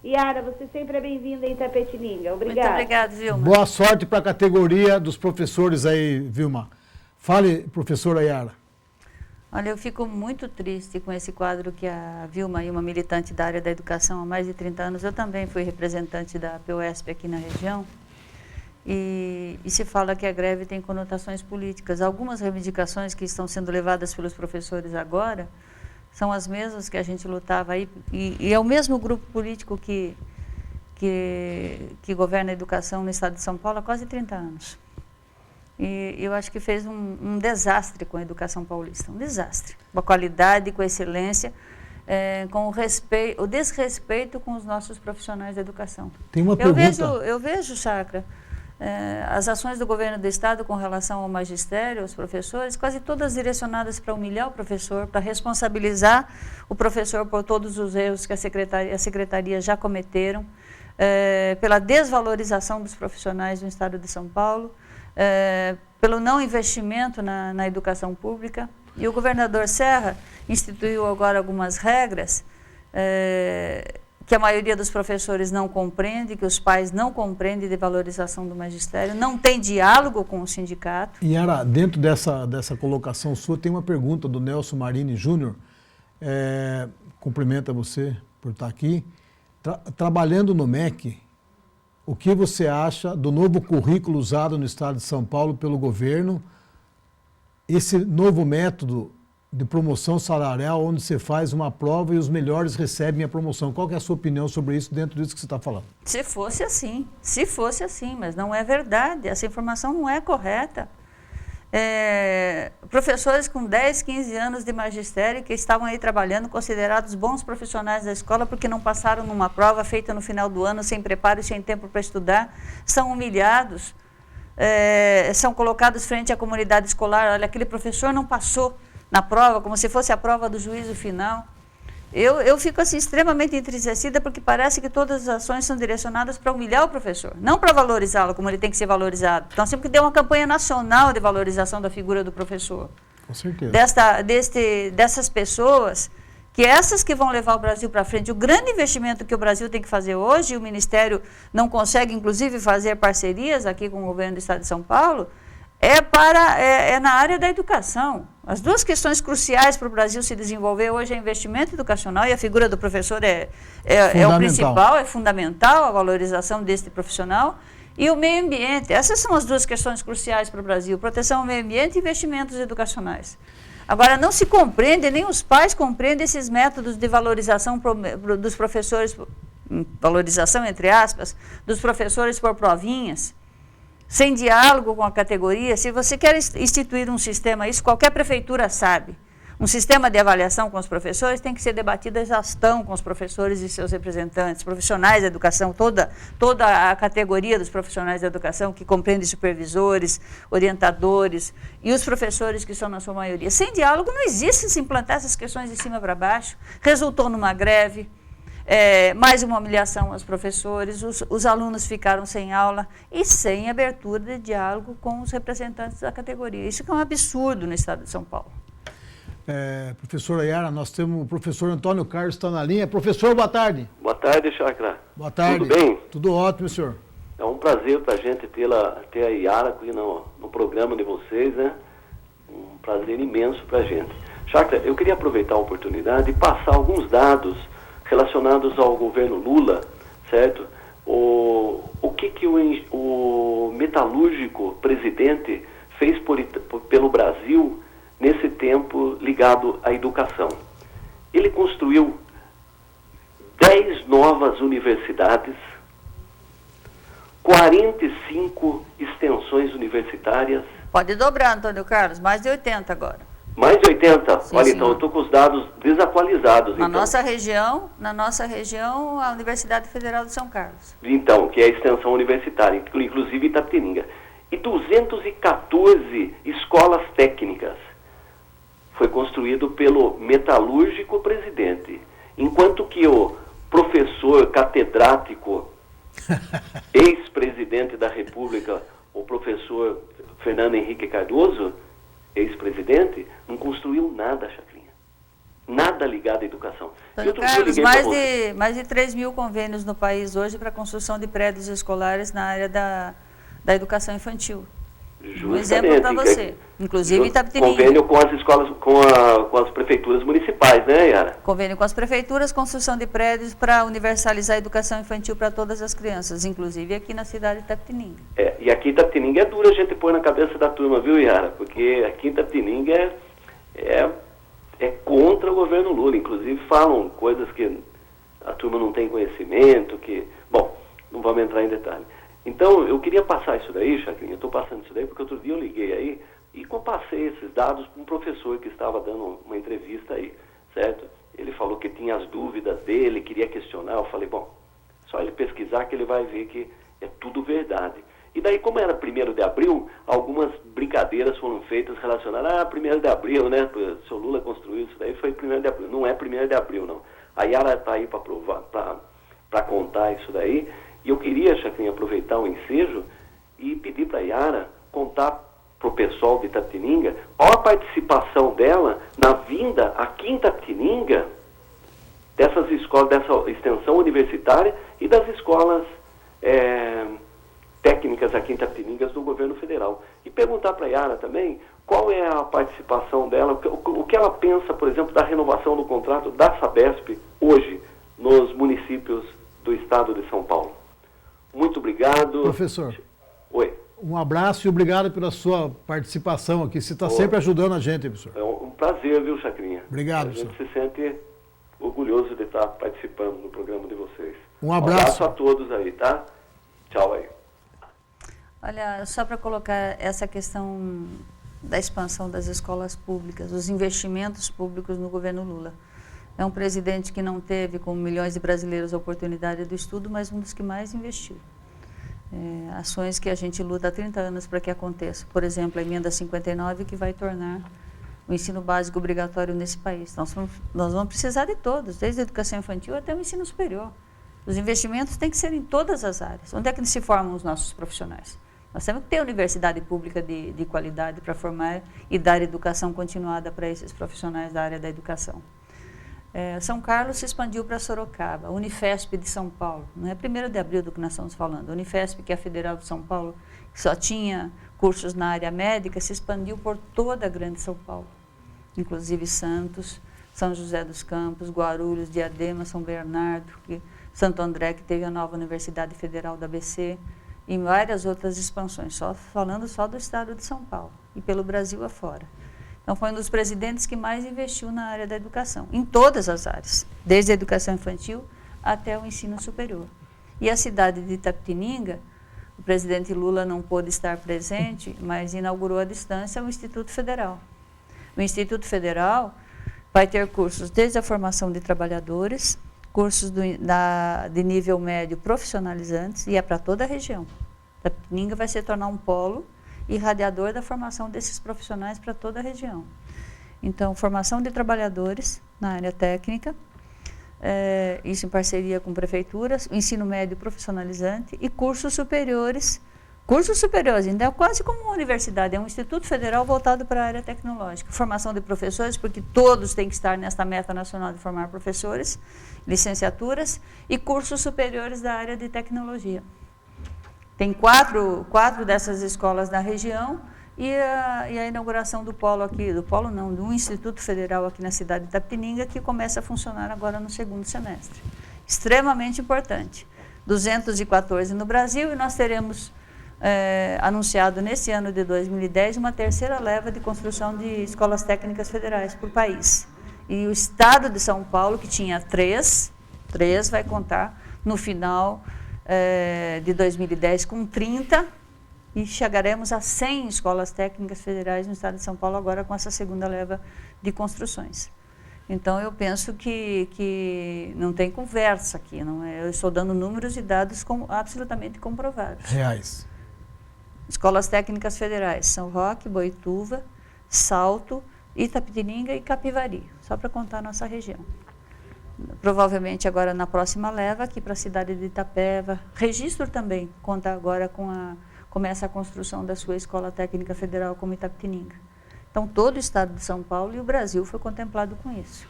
Yara, você sempre é bem-vinda em Itapetininga. Obrigada. Muito obrigada, Vilma. Boa sorte para a categoria dos professores aí, Vilma. Fale, professora Yara. Olha, eu fico muito triste com esse quadro que a Vilma, uma militante da área da educação há mais de 30 anos, eu também fui representante da PUESP aqui na região, e se fala que a greve tem conotações políticas. Algumas reivindicações que estão sendo levadas pelos professores agora são as mesmas que a gente lutava aí, e é o mesmo grupo político que governa a educação no estado de São Paulo há quase 30 anos. E eu acho que fez um desastre com a educação paulista, um desastre. Com a qualidade, com a excelência, com o desrespeito com os nossos profissionais da educação. Tem uma pergunta. Eu vejo, Chacra, as ações do governo do estado com relação ao magistério, aos professores, quase todas direcionadas para humilhar o professor, para responsabilizar o professor por todos os erros que a secretaria já cometeram, pela desvalorização dos profissionais no estado de São Paulo, pelo não investimento na educação pública. E o governador Serra instituiu agora algumas regras que a maioria dos professores não compreende, que os pais não compreendem de valorização do magistério, não tem diálogo com o sindicato. Yara, dentro dessa colocação sua, tem uma pergunta do Nelson Marini Júnior. Cumprimenta você por estar aqui. Trabalhando no MEC, o que você acha do novo currículo usado no estado de São Paulo pelo governo, esse novo método de promoção salarial, onde você faz uma prova e os melhores recebem a promoção? Qual que é a sua opinião sobre isso, dentro disso que você está falando? Se fosse assim, mas não é verdade, essa informação não é correta. Professores com 10, 15 anos de magistério que estavam aí trabalhando, considerados bons profissionais da escola porque não passaram numa prova feita no final do ano, sem preparo e sem tempo para estudar, são humilhados, são colocados frente à comunidade escolar. Olha, aquele professor não passou na prova, como se fosse a prova do juízo final. Eu fico assim extremamente entristecida porque parece que todas as ações são direcionadas para humilhar o professor, não para valorizá-lo como ele tem que ser valorizado. Então, sempre que deu uma campanha nacional de valorização da figura do professor. Com certeza. Dessas pessoas, que essas que vão levar o Brasil para frente. O grande investimento que o Brasil tem que fazer hoje, e o Ministério não consegue, inclusive, fazer parcerias aqui com o governo do estado de São Paulo, é na área da educação. As duas questões cruciais para o Brasil se desenvolver hoje é investimento educacional, e a figura do professor é o principal, é fundamental a valorização desse profissional, e o meio ambiente. Essas são as duas questões cruciais para o Brasil: proteção ao meio ambiente e investimentos educacionais. Agora, não se compreende, nem os pais compreendem esses métodos de valorização dos professores, valorização entre aspas, dos professores por provinhas, sem diálogo com a categoria. Se você quer instituir um sistema, isso qualquer prefeitura sabe, um sistema de avaliação com os professores tem que ser debatido a exaustão com os professores e seus representantes, profissionais da educação, toda a categoria dos profissionais da educação, que compreende supervisores, orientadores e os professores, que são na sua maioria. Sem diálogo não existe se implantar essas questões de cima para baixo. Resultou numa greve, mais uma humilhação aos professores, os alunos ficaram sem aula e sem abertura de diálogo com os representantes da categoria. Isso que é um absurdo no estado de São Paulo. Professora Yara, nós temos o professor Antônio Carlos, está na linha. Professor, boa tarde. Boa tarde, Chacra. Boa tarde. Tudo bem? Tudo ótimo, senhor. É um prazer para a gente ter a Yara aqui no programa de vocês, né? Um prazer imenso para a gente. Chacra, eu queria aproveitar a oportunidade e passar alguns dados relacionados ao governo Lula, certo? O que o metalúrgico presidente fez pelo Brasil nesse tempo ligado à educação. Ele construiu 10 novas universidades, 45 extensões universitárias. Pode dobrar, Antônio Carlos, mais de 80 agora. Mais de 80? Sim, olha, senhor. então eu estou com os dados desatualizados. Na nossa região, a Universidade Federal de São Carlos. Então, que é a extensão universitária, inclusive Itapetininga. E 214 escolas técnicas. Foi construído pelo metalúrgico presidente. Enquanto que o professor catedrático, ex-presidente da República, o professor Fernando Henrique Cardoso, ex-presidente, não construiu nada, Chacrinha. Nada ligado à educação. Antônio Carlos, mais de 3 mil convênios no país hoje para a construção de prédios escolares na área da educação infantil. Justamente, um exemplo para você. Inclusive Itapetininga. Convênio com as escolas, com as prefeituras municipais, né, Yara? Convênio com as prefeituras, construção de prédios para universalizar a educação infantil para todas as crianças, inclusive aqui na cidade de Itapetininga. E aqui em Itapetininga é duro a gente pôr na cabeça da turma, viu, Yara? Porque aqui em Itapetininga é contra o governo Lula. Inclusive falam coisas que a turma não tem conhecimento, Bom, não vamos entrar em detalhe. Então, eu queria passar isso daí, Chacrinha, eu estou passando isso daí porque outro dia eu liguei aí e passei esses dados para um professor que estava dando uma entrevista aí, certo? Ele falou que tinha as dúvidas dele, queria questionar, eu falei, bom, só ele pesquisar que ele vai ver que é tudo verdade. E daí, como era 1º de abril, algumas brincadeiras foram feitas relacionadas a 1º de abril, né? O seu Lula construiu isso daí, foi 1º de abril, não é 1º de abril, não. A Yara está aí para provar, para contar isso daí. E eu queria, Chacrinha, aproveitar o ensejo e pedir para a Yara contar para o pessoal de Itapetininga qual a participação dela na vinda aqui em Itapetininga dessas escolas, dessa extensão universitária e das escolas técnicas aqui em Itapetininga do governo federal. E perguntar para a Yara também qual é a participação dela, o que ela pensa, por exemplo, da renovação do contrato da Sabesp hoje nos municípios do estado de São Paulo. Muito obrigado. Professor. Oi. Um abraço e obrigado pela sua participação aqui. Você está sempre ajudando a gente, professor. É um prazer, viu, Chacrinha? Obrigado, professor. A gente professor. se sente orgulhoso de estar participando do programa de vocês. Um abraço. A todos aí, tá? Tchau aí. Olha, só para colocar essa questão da expansão das escolas públicas, os investimentos públicos no governo Lula. É um presidente que não teve, como milhões de brasileiros, a oportunidade do estudo, mas um dos que mais investiu. Ações que a gente luta há 30 anos para que aconteça. Por exemplo, a emenda 59, que vai tornar o ensino básico obrigatório nesse país. Nós vamos precisar de todos, desde a educação infantil até o ensino superior. Os investimentos têm que ser em todas as áreas. Onde é que se formam os nossos profissionais? Nós temos que ter universidade pública de qualidade para formar e dar educação continuada para esses profissionais da área da educação. São Carlos se expandiu para Sorocaba, Unifesp de São Paulo, não é 1º de abril do que nós estamos falando, Unifesp, que é a Federal de São Paulo, que só tinha cursos na área médica, se expandiu por toda a grande São Paulo, inclusive Santos, São José dos Campos, Guarulhos, Diadema, São Bernardo, Santo André, que teve a nova Universidade Federal da ABC, e várias outras expansões, falando só do estado de São Paulo e pelo Brasil afora. Então, foi um dos presidentes que mais investiu na área da educação, em todas as áreas, desde a educação infantil até o ensino superior. E a cidade de Itapetininga, o presidente Lula não pôde estar presente, mas inaugurou à distância o Instituto Federal. O Instituto Federal vai ter cursos desde a formação de trabalhadores, cursos de nível médio profissionalizantes, e é para toda a região. Itapetininga vai se tornar um polo irradiador da formação desses profissionais para toda a região. Então, formação de trabalhadores na área técnica, isso em parceria com prefeituras, ensino médio profissionalizante e cursos superiores. Cursos superiores, ainda é quase como uma universidade, é um instituto federal voltado para a área tecnológica. Formação de professores, porque todos têm que estar nesta meta nacional de formar professores, licenciaturas e cursos superiores da área de tecnologia. Tem quatro dessas escolas na região e a inauguração do polo aqui, do um Instituto Federal aqui na cidade de Itapetininga, que começa a funcionar agora no 2º semestre. Extremamente importante. 214 no Brasil e nós teremos anunciado nesse ano de 2010 uma terceira leva de construção de escolas técnicas federais por país. E o estado de São Paulo, que tinha três vai contar no final de 2010 com 30 e chegaremos a 100 escolas técnicas federais no estado de São Paulo agora com essa segunda leva de construções. Então, eu penso que não tem conversa aqui, não é? Eu estou dando números e dados absolutamente comprovados. Reais. Escolas técnicas federais, São Roque, Boituva, Salto, Itapetininga e Capivari, só para contar a nossa região. Provavelmente agora na próxima leva, aqui para a cidade de Itapeva, Registro também conta agora começa a construção da sua escola técnica federal como Itapetininga. Então, todo o estado de São Paulo e o Brasil foi contemplado com isso.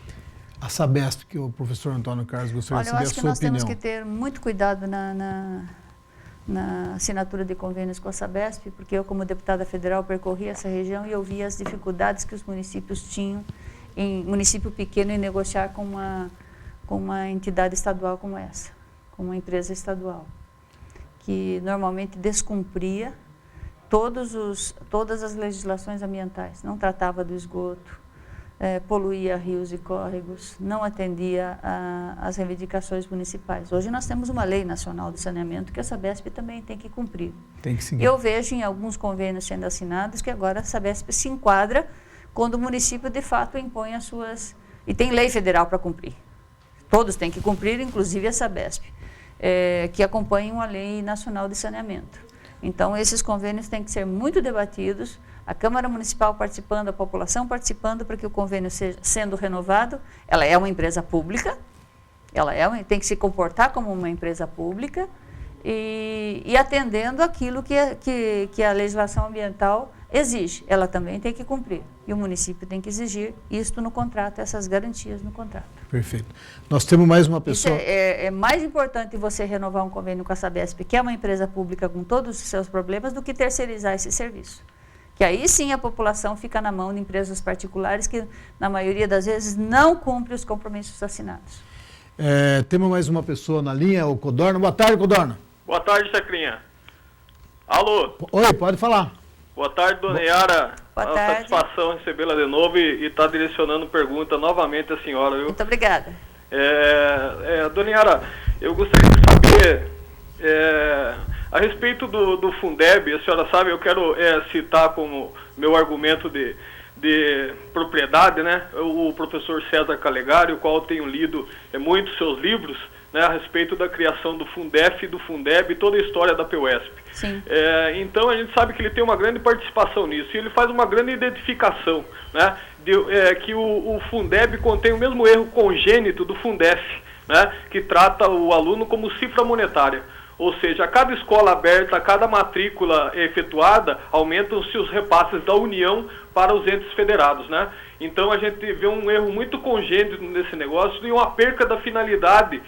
A Sabesp, que o professor Antônio Carlos gostaria de saber a sua opinião. Eu acho que nós temos que ter muito cuidado na assinatura de convênios com a Sabesp, porque eu, como deputada federal, percorri essa região e eu vi as dificuldades que os municípios tinham, em município pequeno, em negociar com uma entidade estadual como essa, com uma empresa estadual, que normalmente descumpria todas as legislações ambientais, não tratava do esgoto, poluía rios e córregos, não atendia às reivindicações municipais. Hoje nós temos uma lei nacional de saneamento que a Sabesp também tem que cumprir. Tem que seguir. Eu vejo em alguns convênios sendo assinados que agora a Sabesp se enquadra quando o município de fato impõe as suas... E tem lei federal para cumprir. Todos têm que cumprir, inclusive a Sabesp, que acompanha uma lei nacional de saneamento. Então, esses convênios têm que ser muito debatidos, a Câmara Municipal participando, a população participando, para que o convênio seja sendo renovado. Ela é uma empresa pública, tem que se comportar como uma empresa pública e atendendo aquilo que a legislação ambiental exige. Ela também tem que cumprir. E o município tem que exigir isto no contrato, essas garantias no contrato. Perfeito. Nós temos mais uma pessoa... É mais importante você renovar um convênio com a Sabesp, que é uma empresa pública com todos os seus problemas, do que terceirizar esse serviço. Que aí sim a população fica na mão de empresas particulares que, na maioria das vezes, não cumprem os compromissos assinados. Temos mais uma pessoa na linha, o Codorno. Boa tarde, Codorno. Boa tarde, Chacrinha. Alô? Oi, pode falar. Boa tarde, dona Yara. Boa tarde. Satisfação recebê-la de novo e estar direcionando pergunta novamente à senhora, viu? Muito obrigada. Dona Yara, eu gostaria de saber a respeito do Fundeb. A senhora sabe, eu quero citar como meu argumento de propriedade, né? O professor César Calegari, o qual eu tenho lido muitos seus livros, né, a respeito da criação do Fundef, do Fundeb e toda a história da PUESP. Sim. Então a gente sabe que ele tem uma grande participação nisso e ele faz uma grande identificação, né, que o Fundeb contém o mesmo erro congênito do Fundef, né, que trata o aluno como cifra monetária. Ou seja, a cada escola aberta, a cada matrícula efetuada, aumentam-se os repasses da União para os entes federados, né? Então a gente vê um erro muito congênito nesse negócio e uma perca da finalidade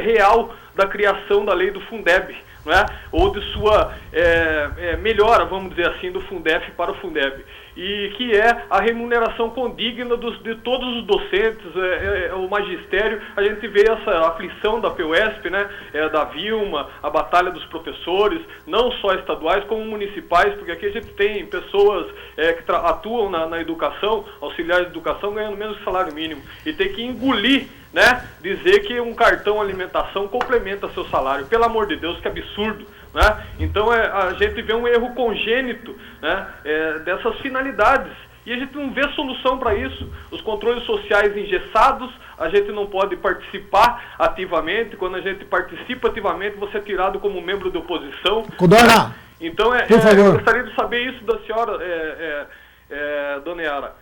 real da criação da lei do Fundeb, né? Ou de sua melhora, vamos dizer assim, do Fundef para o Fundeb. E que é a remuneração condigna de todos os docentes, o magistério. A gente vê essa aflição da PUESP, né, da Vilma, a batalha dos professores, não só estaduais como municipais, porque aqui a gente tem pessoas que atuam na educação, auxiliares de educação, ganhando menos que salário mínimo, e tem que engolir, né, dizer que um cartão alimentação complementa seu salário. Pelo amor de Deus, que absurdo, né? Então a gente vê um erro congênito, né, dessas finalidades, e a gente não vê solução para isso. Os controles sociais engessados, a gente não pode participar ativamente. Quando a gente participa ativamente, você é tirado como membro de oposição. Codorna! Então eu gostaria de saber isso da senhora, dona Yara.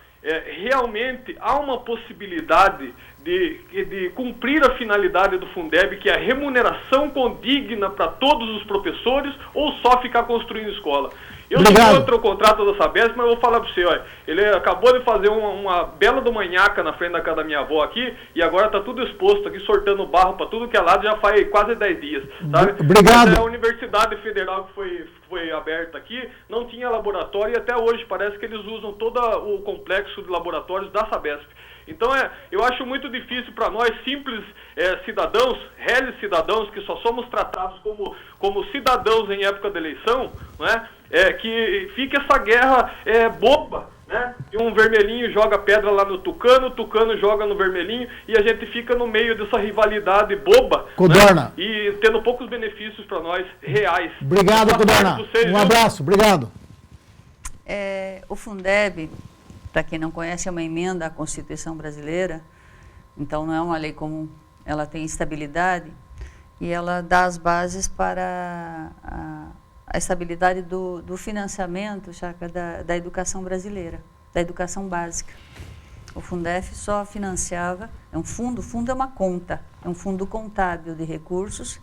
Realmente há uma possibilidade de cumprir a finalidade do Fundeb, que é a remuneração condigna para todos os professores, ou só ficar construindo escola? Eu sou contra o contrato da Sabesp, mas eu vou falar para você, olha, ele acabou de fazer uma bela do manhaca na frente da casa da minha avó aqui, e agora está tudo exposto aqui, sortando barro para tudo que é lado, já faz quase 10 dias, sabe? Obrigado. Mas a Universidade Federal que foi aberta aqui, não tinha laboratório, e até hoje parece que eles usam todo o complexo de laboratórios da Sabesp. Então, eu acho muito difícil para nós, simples cidadãos, réis cidadãos, que só somos tratados como cidadãos em época de eleição, né? Que fique essa guerra boba, né? E um vermelhinho joga pedra lá no tucano, o tucano joga no vermelhinho, e a gente fica no meio dessa rivalidade boba, Codorna. né? E tendo poucos benefícios para nós reais. Obrigado, Codorna. Um abraço, obrigado. O Fundeb, para quem não conhece, é uma emenda à Constituição brasileira, então não é uma lei comum, ela tem estabilidade e ela dá as bases para a estabilidade do financiamento, Chacra, da educação brasileira, da educação básica. O Fundef só financiava, o fundo é uma conta, é um fundo contábil de recursos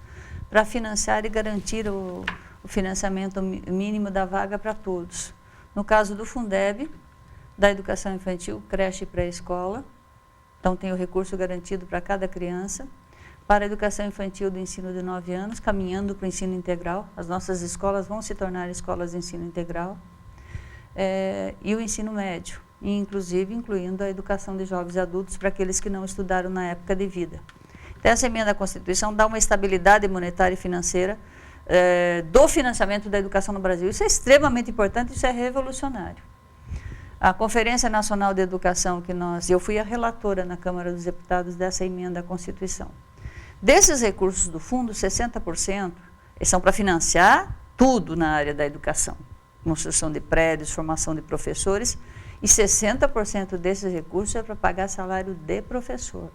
para financiar e garantir o financiamento mínimo da vaga para todos. No caso do Fundeb, da educação infantil, creche e pré-escola, então tem o recurso garantido para cada criança. Para a educação infantil do ensino de 9 anos, caminhando para o ensino integral, as nossas escolas vão se tornar escolas de ensino integral. E o ensino médio, inclusive incluindo a educação de jovens e adultos para aqueles que não estudaram na época de vida. Então, essa emenda à Constituição dá uma estabilidade monetária e financeira do financiamento da educação no Brasil. Isso é extremamente importante, isso é revolucionário. A Conferência Nacional de Educação eu fui a relatora na Câmara dos Deputados dessa emenda à Constituição. Desses recursos do fundo, 60% são para financiar tudo na área da educação. Construção de prédios, formação de professores, e 60% desses recursos é para pagar salário de professor.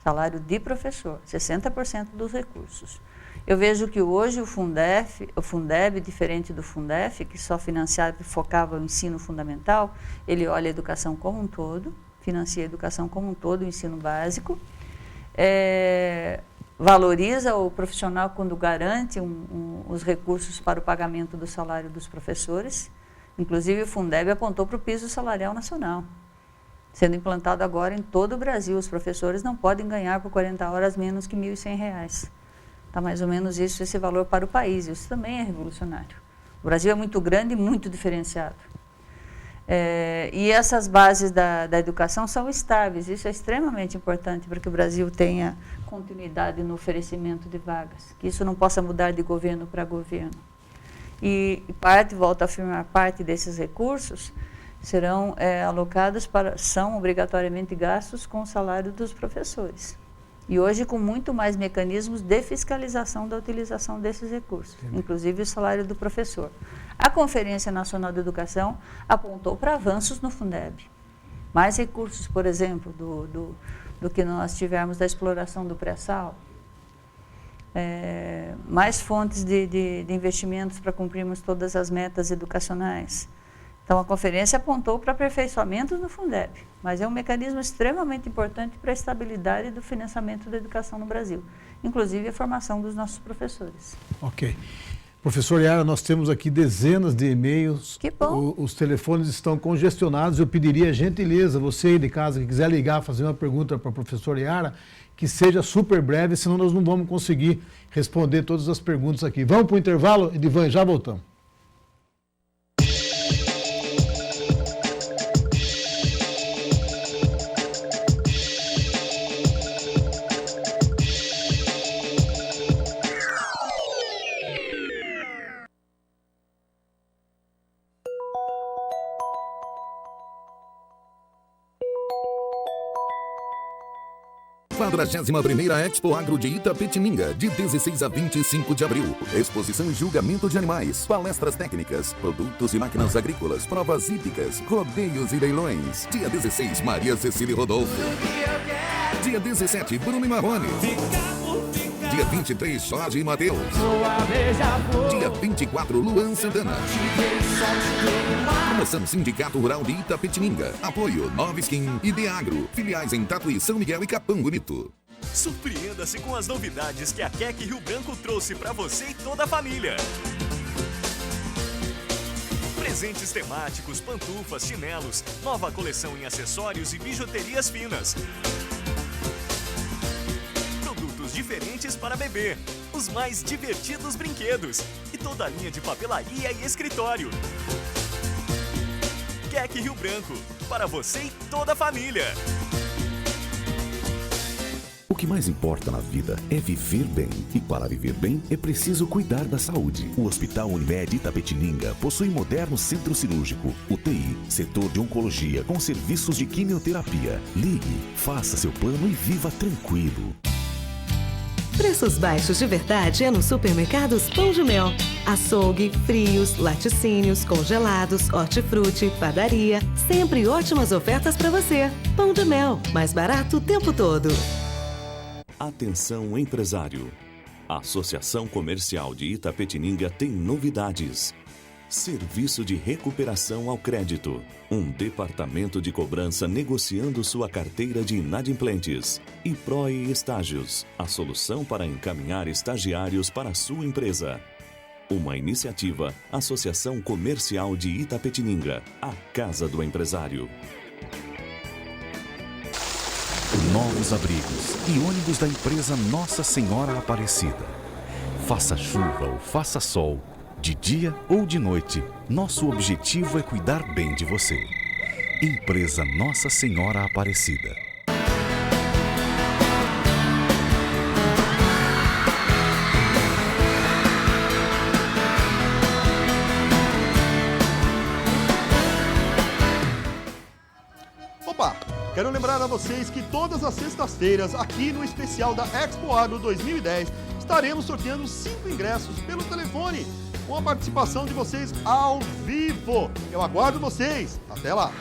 Salário de professor, 60% dos recursos. Eu vejo que hoje o Fundeb, diferente do Fundef, que só financiava e focava o ensino fundamental, ele olha a educação como um todo, financia a educação como um todo, o ensino básico, valoriza o profissional quando garante os recursos para o pagamento do salário dos professores. Inclusive o Fundeb apontou para o piso salarial nacional, sendo implantado agora em todo o Brasil. Os professores não podem ganhar por 40 horas menos que R$ 1.100. Está mais ou menos esse valor para o país. Isso também é revolucionário. O Brasil é muito grande e muito diferenciado. E essas bases da educação são estáveis. Isso é extremamente importante para que o Brasil tenha continuidade no oferecimento de vagas. Que isso não possa mudar de governo para governo. E volto a afirmar, parte desses recursos serão alocados são obrigatoriamente gastos com o salário dos professores. E hoje com muito mais mecanismos de fiscalização da utilização desses recursos, inclusive o salário do professor. A Conferência Nacional de Educação apontou para avanços no Fundeb. Mais recursos, por exemplo, do que nós tivemos da exploração do pré-sal. Mais fontes de investimentos para cumprirmos todas as metas educacionais. Então, a conferência apontou para aperfeiçoamentos no Fundeb, mas é um mecanismo extremamente importante para a estabilidade do financiamento da educação no Brasil, inclusive a formação dos nossos professores. Ok. Professor Yara, nós temos aqui dezenas de e-mails. Que bom. Os telefones estão congestionados. Eu pediria a gentileza, você aí de casa que quiser ligar, fazer uma pergunta para a professora Yara, que seja super breve, senão nós não vamos conseguir responder todas as perguntas aqui. Vamos para o intervalo, Edivan, já voltamos. Primeira Expo Agro de Itapetininga, de 16 a 25 de abril. Exposição e julgamento de animais, palestras técnicas, produtos e máquinas agrícolas, provas hípicas, rodeios e leilões. Dia 16, Maria Cecília Rodolfo. Dia 17, Bruno e Marrone. Dia 23, Jorge e Matheus. Dia 24, Luan Santana. Promoção Sindicato Rural de Itapetininga. Apoio Nova Skin e De Agro. Filiais em Tatuí, São Miguel e Capão Bonito. Surpreenda-se com as novidades que a Quec Rio Branco trouxe para você e toda a família. Presentes temáticos, pantufas, chinelos, nova coleção em acessórios e bijuterias finas. Produtos diferentes para bebê, os mais divertidos brinquedos e toda a linha de papelaria e escritório. Quec Rio Branco, para você e toda a família. O que mais importa na vida é viver bem. E para viver bem, é preciso cuidar da saúde. O Hospital Unimed Itapetininga possui moderno centro cirúrgico, UTI, setor de oncologia com serviços de quimioterapia. Ligue, faça seu plano e viva tranquilo. Preços baixos de verdade é nos supermercados Pão de Mel. Açougue, frios, laticínios, congelados, hortifruti, padaria. Sempre ótimas ofertas para você. Pão de Mel, mais barato o tempo todo. Atenção empresário. A Associação Comercial de Itapetininga tem novidades. Serviço de recuperação ao crédito. Um departamento de cobrança negociando sua carteira de inadimplentes. E PROE Estágios, a solução para encaminhar estagiários para a sua empresa. Uma iniciativa Associação Comercial de Itapetininga, a Casa do Empresário. Novos abrigos e ônibus da empresa Nossa Senhora Aparecida. Faça chuva ou faça sol, de dia ou de noite, nosso objetivo é cuidar bem de você. Empresa Nossa Senhora Aparecida. Opa! Quero lembrar a vocês que todas as sextas-feiras, aqui no especial da Expo Agro 2010, estaremos sorteando 5 ingressos pelo telefone, com a participação de vocês ao vivo. Eu aguardo vocês. Até lá!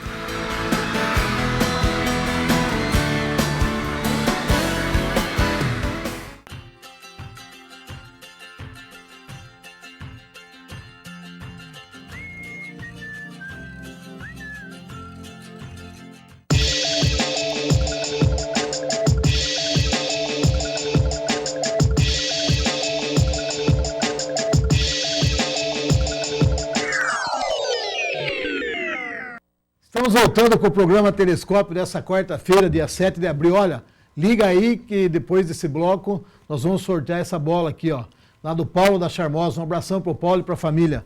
Estamos voltando com o programa Telescópio dessa quarta-feira, dia 7 de abril. Olha, liga aí que depois desse bloco nós vamos sortear essa bola aqui, ó, lá do Paulo da Charmosa. Um abração pro Paulo e pra família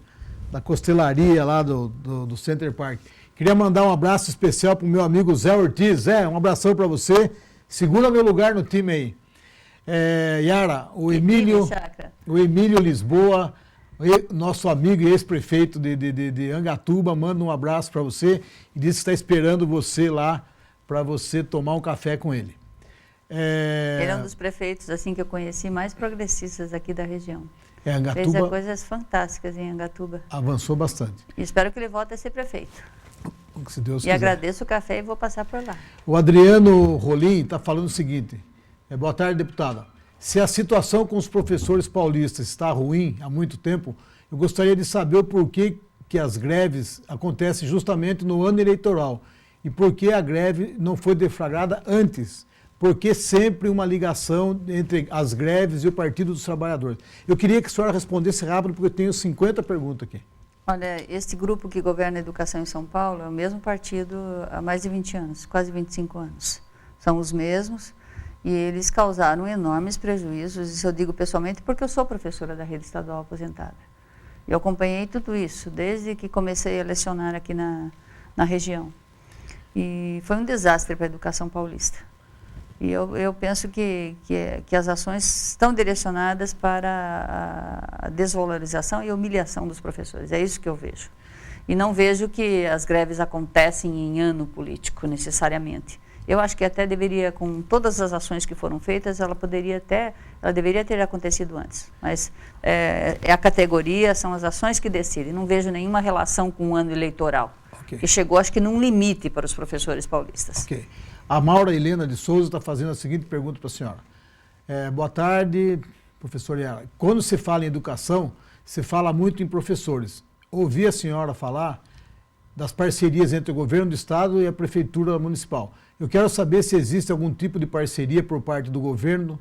da costelaria lá do Center Park. Queria mandar um abraço especial pro meu amigo Zé Ortiz. Zé, um abração para você. Segura meu lugar no time aí. Yara, o Emílio Lisboa, nosso amigo e ex-prefeito de Angatuba, manda um abraço para você e diz que está esperando você lá para você tomar um café com ele. Ele é um dos prefeitos assim que eu conheci mais progressistas aqui da região. Angatuba fez coisas fantásticas em Angatuba. Avançou bastante. E espero que ele volte a ser prefeito. Se Deus e quiser. agradeço o café e vou passar por lá. O Adriano Rolim está falando o seguinte. Boa tarde, deputada. Se a situação com os professores paulistas está ruim há muito tempo, eu gostaria de saber o porquê que as greves acontecem justamente no ano eleitoral e por que a greve não foi deflagrada antes. Porque sempre uma ligação entre as greves e o Partido dos Trabalhadores. Eu queria que a senhora respondesse rápido, porque eu tenho 50 perguntas aqui. Olha, este grupo que governa a educação em São Paulo é o mesmo partido há mais de 20 anos, quase 25 anos. São os mesmos. E eles causaram enormes prejuízos, isso eu digo pessoalmente porque eu sou professora da rede estadual aposentada. Eu acompanhei tudo isso, desde que comecei a lecionar aqui na região. E foi um desastre para a educação paulista. E eu penso que as ações estão direcionadas para a desvalorização e a humilhação dos professores, é isso que eu vejo. E não vejo que as greves acontecem em ano político, necessariamente. Eu acho que até deveria, com todas as ações que foram feitas, ela deveria ter acontecido antes. Mas é a categoria, são as ações que decidem. Não vejo nenhuma relação com o ano eleitoral, que chegou, acho que, num limite para os professores paulistas. Ok. A Maura Helena de Souza está fazendo a seguinte pergunta para a senhora. Boa tarde, professora Yara. Quando se fala em educação, se fala muito em professores. Ouvi a senhora falar das parcerias entre o governo do estado e a prefeitura municipal. Eu quero saber se existe algum tipo de parceria por parte do governo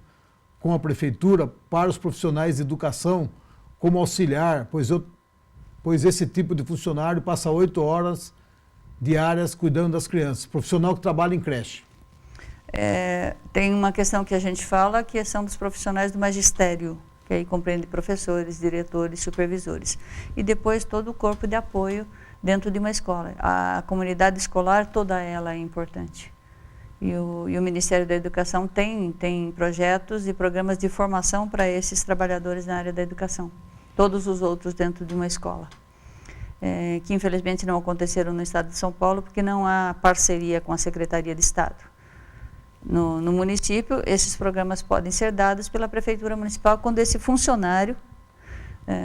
com a prefeitura para os profissionais de educação como auxiliar, pois esse tipo de funcionário passa 8 horas diárias cuidando das crianças, profissional que trabalha em creche. Tem uma questão que a gente fala que são dos profissionais do magistério, que aí compreende professores, diretores, supervisores. E depois todo o corpo de apoio dentro de uma escola. A comunidade escolar, toda ela é importante. E o Ministério da Educação tem projetos e programas de formação para esses trabalhadores na área da educação. Todos os outros dentro de uma escola. Que infelizmente não aconteceram no estado de São Paulo, porque não há parceria com a Secretaria de Estado. No município, esses programas podem ser dados pela Prefeitura Municipal quando esse funcionário,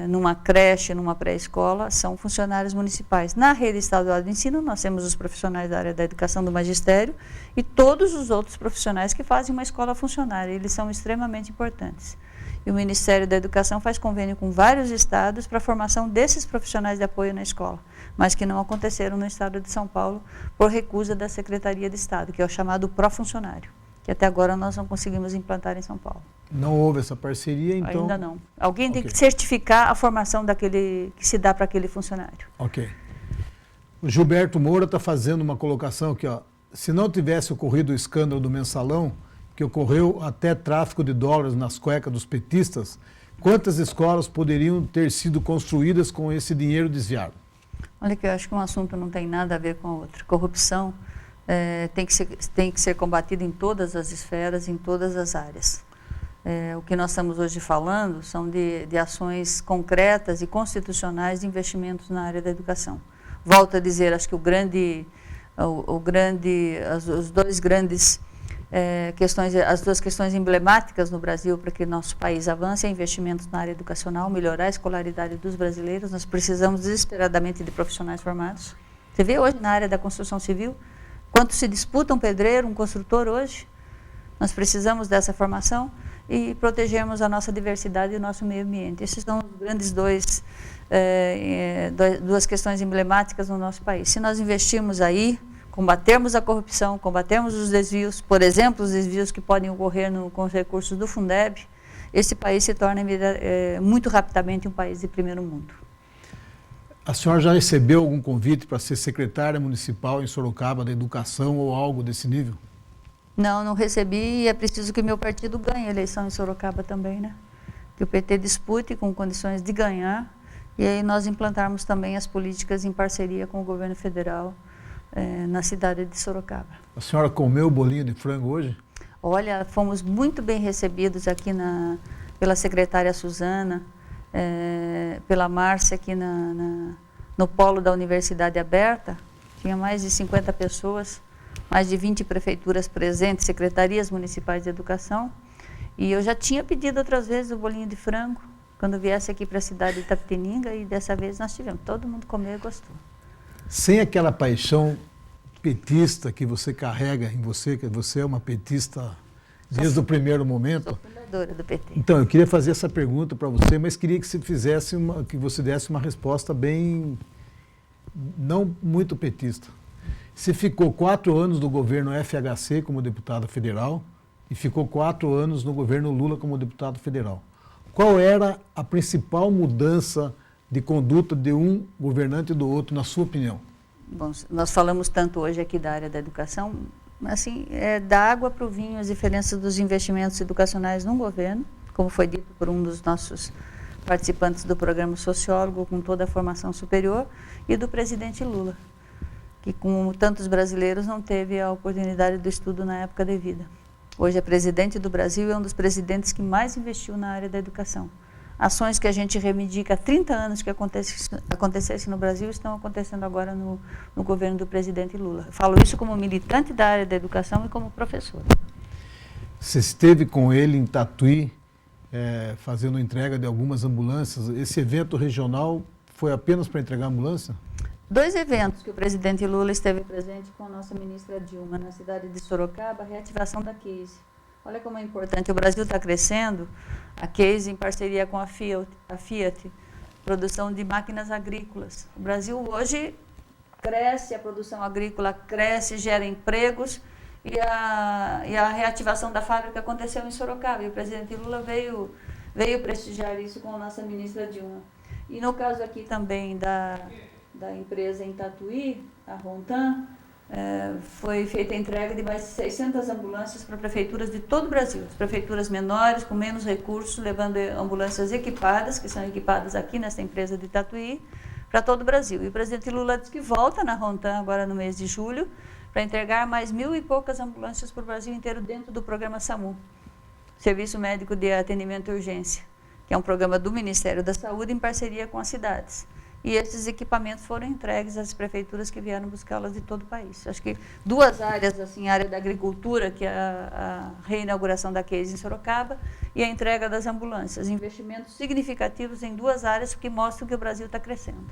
numa creche, numa pré-escola, são funcionários municipais. Na rede estadual de ensino, nós temos os profissionais da área da educação do magistério e todos os outros profissionais que fazem uma escola funcionar. Eles são extremamente importantes. E o Ministério da Educação faz convênio com vários estados para a formação desses profissionais de apoio na escola, mas que não aconteceram no estado de São Paulo por recusa da Secretaria de Estado, que é o chamado pró-funcionário, que até agora nós não conseguimos implantar em São Paulo. Não houve essa parceria, então? Ainda não. Alguém tem que certificar a formação daquele que se dá para aquele funcionário. Ok. O Gilberto Moura está fazendo uma colocação aqui, ó. Se não tivesse ocorrido o escândalo do mensalão, que ocorreu até tráfico de dólares nas cuecas dos petistas, quantas escolas poderiam ter sido construídas com esse dinheiro desviado? Olha que eu acho que um assunto não tem nada a ver com o outro. Corrupção tem que ser combatida em todas as esferas, em todas as áreas. O que nós estamos hoje falando são de ações concretas e constitucionais de investimentos na área da educação. Volto a dizer, acho que as duas questões emblemáticas no Brasil para que nosso país avance é investimentos na área educacional, melhorar a escolaridade dos brasileiros. Nós precisamos desesperadamente de profissionais formados. Você vê hoje na área da construção civil, quanto se disputa um pedreiro, um construtor hoje? Nós precisamos dessa formação e protegermos a nossa diversidade e o nosso meio ambiente. Esses são os grandes duas questões emblemáticas no nosso país. Se nós investirmos aí, combatermos a corrupção, combatermos os desvios, por exemplo, os desvios que podem ocorrer com os recursos do Fundeb, esse país se torna muito rapidamente um país de primeiro mundo. A senhora já recebeu algum convite para ser secretária municipal em Sorocaba da Educação ou algo desse nível? Não recebi, e é preciso que meu partido ganhe a eleição em Sorocaba também, né? Que o PT dispute com condições de ganhar, e aí nós implantarmos também as políticas em parceria com o governo federal na cidade de Sorocaba. A senhora comeu o bolinho de frango hoje? Olha, fomos muito bem recebidos aqui pela secretária Suzana, pela Márcia aqui no polo da Universidade Aberta. Tinha mais de 50 pessoas, mais de 20 prefeituras presentes, secretarias municipais de educação. E eu já tinha pedido outras vezes o bolinho de frango, quando viesse aqui para a cidade de Itapetininga, e dessa vez nós tivemos. Todo mundo comeu e gostou. Sem aquela paixão petista que você carrega em você, que você é uma petista desde o primeiro momento. Sou fundadora do PT. Então, eu queria fazer essa pergunta para você, mas queria que você desse uma resposta bem, não muito petista. Você ficou 4 anos no governo FHC como deputada federal e ficou 4 anos no governo Lula como deputado federal. Qual era a principal mudança de conduta de um governante e do outro, na sua opinião? Bom, nós falamos tanto hoje aqui da área da educação, assim, da água para o vinho, as diferenças dos investimentos educacionais no governo, como foi dito por um dos nossos participantes do programa sociólogo, com toda a formação superior, e do presidente Lula, que como tantos brasileiros não teve a oportunidade do estudo na época devida. Hoje é presidente do Brasil e é um dos presidentes que mais investiu na área da educação. Ações que a gente reivindica há 30 anos que acontecessem no Brasil estão acontecendo agora no governo do presidente Lula. Eu falo isso como militante da área da educação e como professora. Você esteve com ele em Tatuí, fazendo entrega de algumas ambulâncias. Esse evento regional foi apenas para entregar ambulância? 2 eventos que o presidente Lula esteve presente com a nossa ministra Dilma, na cidade de Sorocaba, a reativação da Case. Olha como é importante, o Brasil está crescendo, a Case em parceria com a Fiat, produção de máquinas agrícolas. O Brasil hoje cresce, a produção agrícola cresce, gera empregos, e a reativação da fábrica aconteceu em Sorocaba, e o presidente Lula veio prestigiar isso com a nossa ministra Dilma. E no caso aqui também da empresa em Tatuí, a Rontan, foi feita a entrega de mais de 600 ambulâncias para prefeituras de todo o Brasil. As prefeituras menores, com menos recursos, levando ambulâncias equipadas, que são equipadas aqui nessa empresa de Tatuí, para todo o Brasil. E o presidente Lula disse que volta na Rontan agora no mês de julho para entregar mais 1.000 e poucas ambulâncias para o Brasil inteiro dentro do programa SAMU, Serviço Médico de Atendimento e Urgência, que é um programa do Ministério da Saúde em parceria com as cidades. E esses equipamentos foram entregues às prefeituras que vieram buscá-las de todo o país. Acho que duas áreas, assim, a área da agricultura, que é a reinauguração da Case em Sorocaba, e a entrega das ambulâncias. Investimentos significativos em duas áreas que mostram que o Brasil está crescendo.